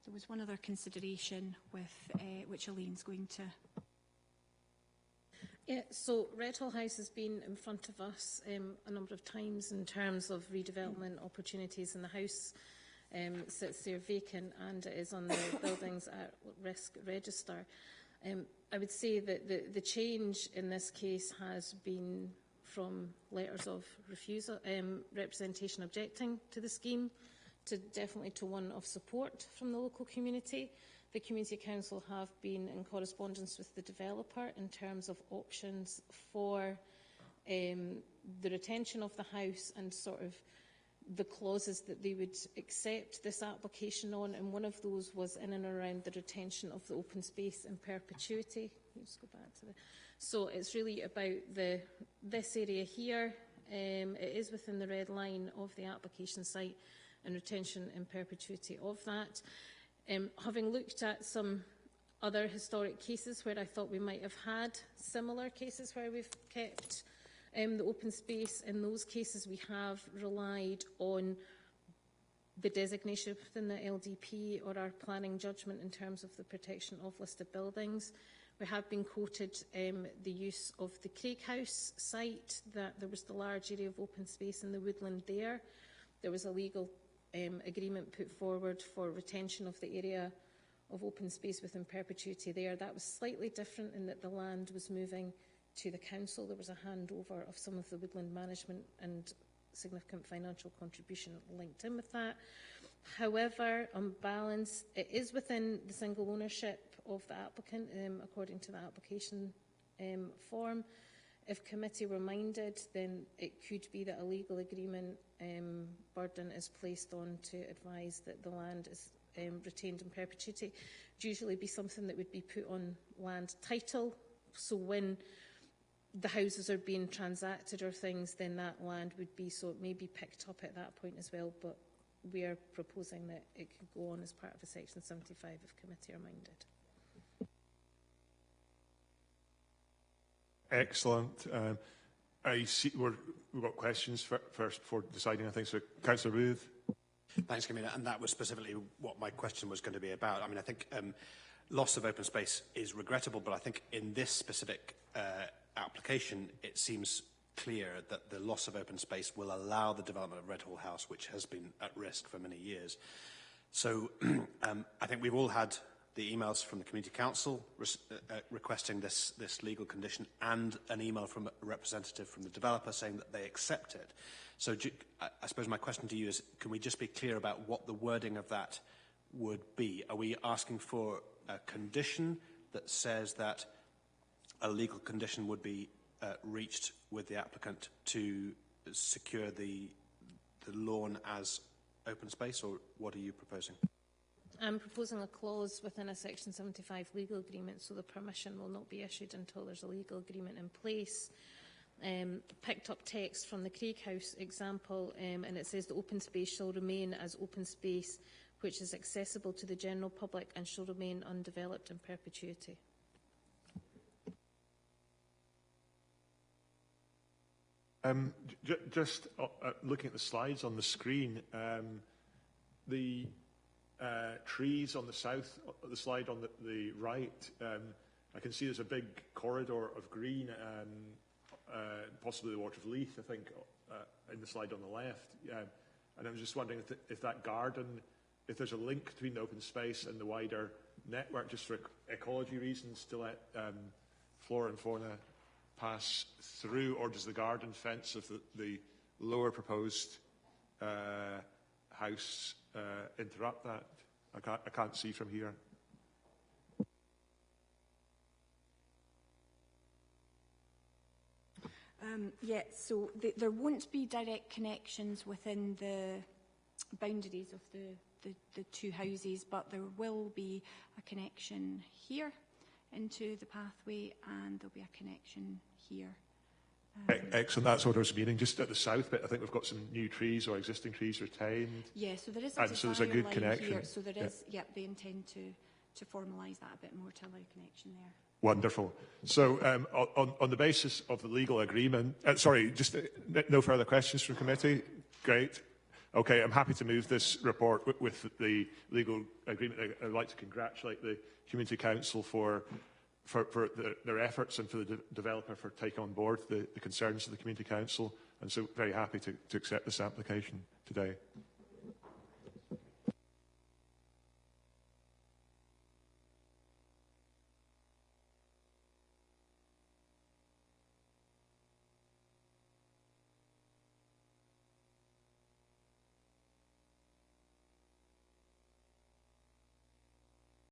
There was one other consideration with which Elaine's going to... Yeah, so Redhall House has been in front of us a number of times in terms of redevelopment opportunities, and the house sits there vacant and it is on the Buildings at Risk register. I would say that the change in this case has been from letters of refusal, representation objecting to the scheme, to definitely to one of support from the local community. The Community Council have been in correspondence with the developer in terms of options for the retention of the house and sort of the clauses that they would accept this application on, and one of those was in and around the retention of the open space in perpetuity. Let's go back to so it's really about this area here. It is within the red line of the application site and retention in perpetuity of that. Having looked at some other historic cases where I thought we might have had similar cases where we've kept the open space, in those cases we have relied on the designation within the LDP or our planning judgment in terms of the protection of listed buildings. We have been quoted the use of the Craig House site, that there was the large area of open space in the woodland there. There was a legal agreement put forward for retention of the area of open space within perpetuity there. That was slightly different in that the land was moving to the council. There was a handover of some of the woodland management and significant financial contribution linked in with that. However, on balance, it is within the single ownership of the applicant, according to the application form. If committee were minded, then it could be that a legal agreement burden is placed on to advise that the land is retained in perpetuity. It would usually be something that would be put on land title. So when the houses are being transacted or things, then that land would be, so it may be picked up at that point as well, but we are proposing that it could go on as part of a Section 75 if committee are minded. Excellent. I see we've got questions first before deciding, I think. So, Councillor Ruth. Thanks, Convener. And that was specifically what my question was going to be about. I mean, I think loss of open space is regrettable, but I think in this specific application, it seems clear that the loss of open space will allow the development of Redhall House, which has been at risk for many years. So I think we've all had the emails from the Community Council requesting this legal condition, and an email from a representative from the developer saying that they accept it. So I suppose my question to you is, can we just be clear about what the wording of that would be? Are we asking for a condition that says that a legal condition would be reached with the applicant to secure the lawn as open space, or what are you proposing? I'm proposing a clause within a Section 75 legal agreement, so the permission will not be issued until there's a legal agreement in place. Picked up text from the Craig House example, and it says the open space shall remain as open space which is accessible to the general public and shall remain undeveloped in perpetuity. Just looking at the slides on the screen, the trees on the south, the slide on the right, I can see there's a big corridor of green, possibly the Water of Leith, I think, in the slide on the left. And I was just wondering if that garden, if there's a link between the open space and the wider network, just for ecology reasons, to let flora and fauna pass through, or does the garden fence of the lower proposed house interrupt that? I can't see from here. Yeah, so there won't be direct connections within the boundaries of the two houses, but there will be a connection here into the pathway, and there'll be a connection here. Excellent, that's what I was meaning. Just at the south bit, I think we've got some new trees or existing trees retained. Yeah, so there is and so there's a good connection here, so there is. Yeah, they intend to formalise that a bit more to allow connection there. Wonderful. So on the basis of the legal agreement, sorry, just no further questions from committee? Great. Okay, I'm happy to move this report with the legal agreement. I'd like to congratulate the Community Council for their efforts, and for the developer for taking on board the concerns of the Community Council. And so very happy to accept this application today.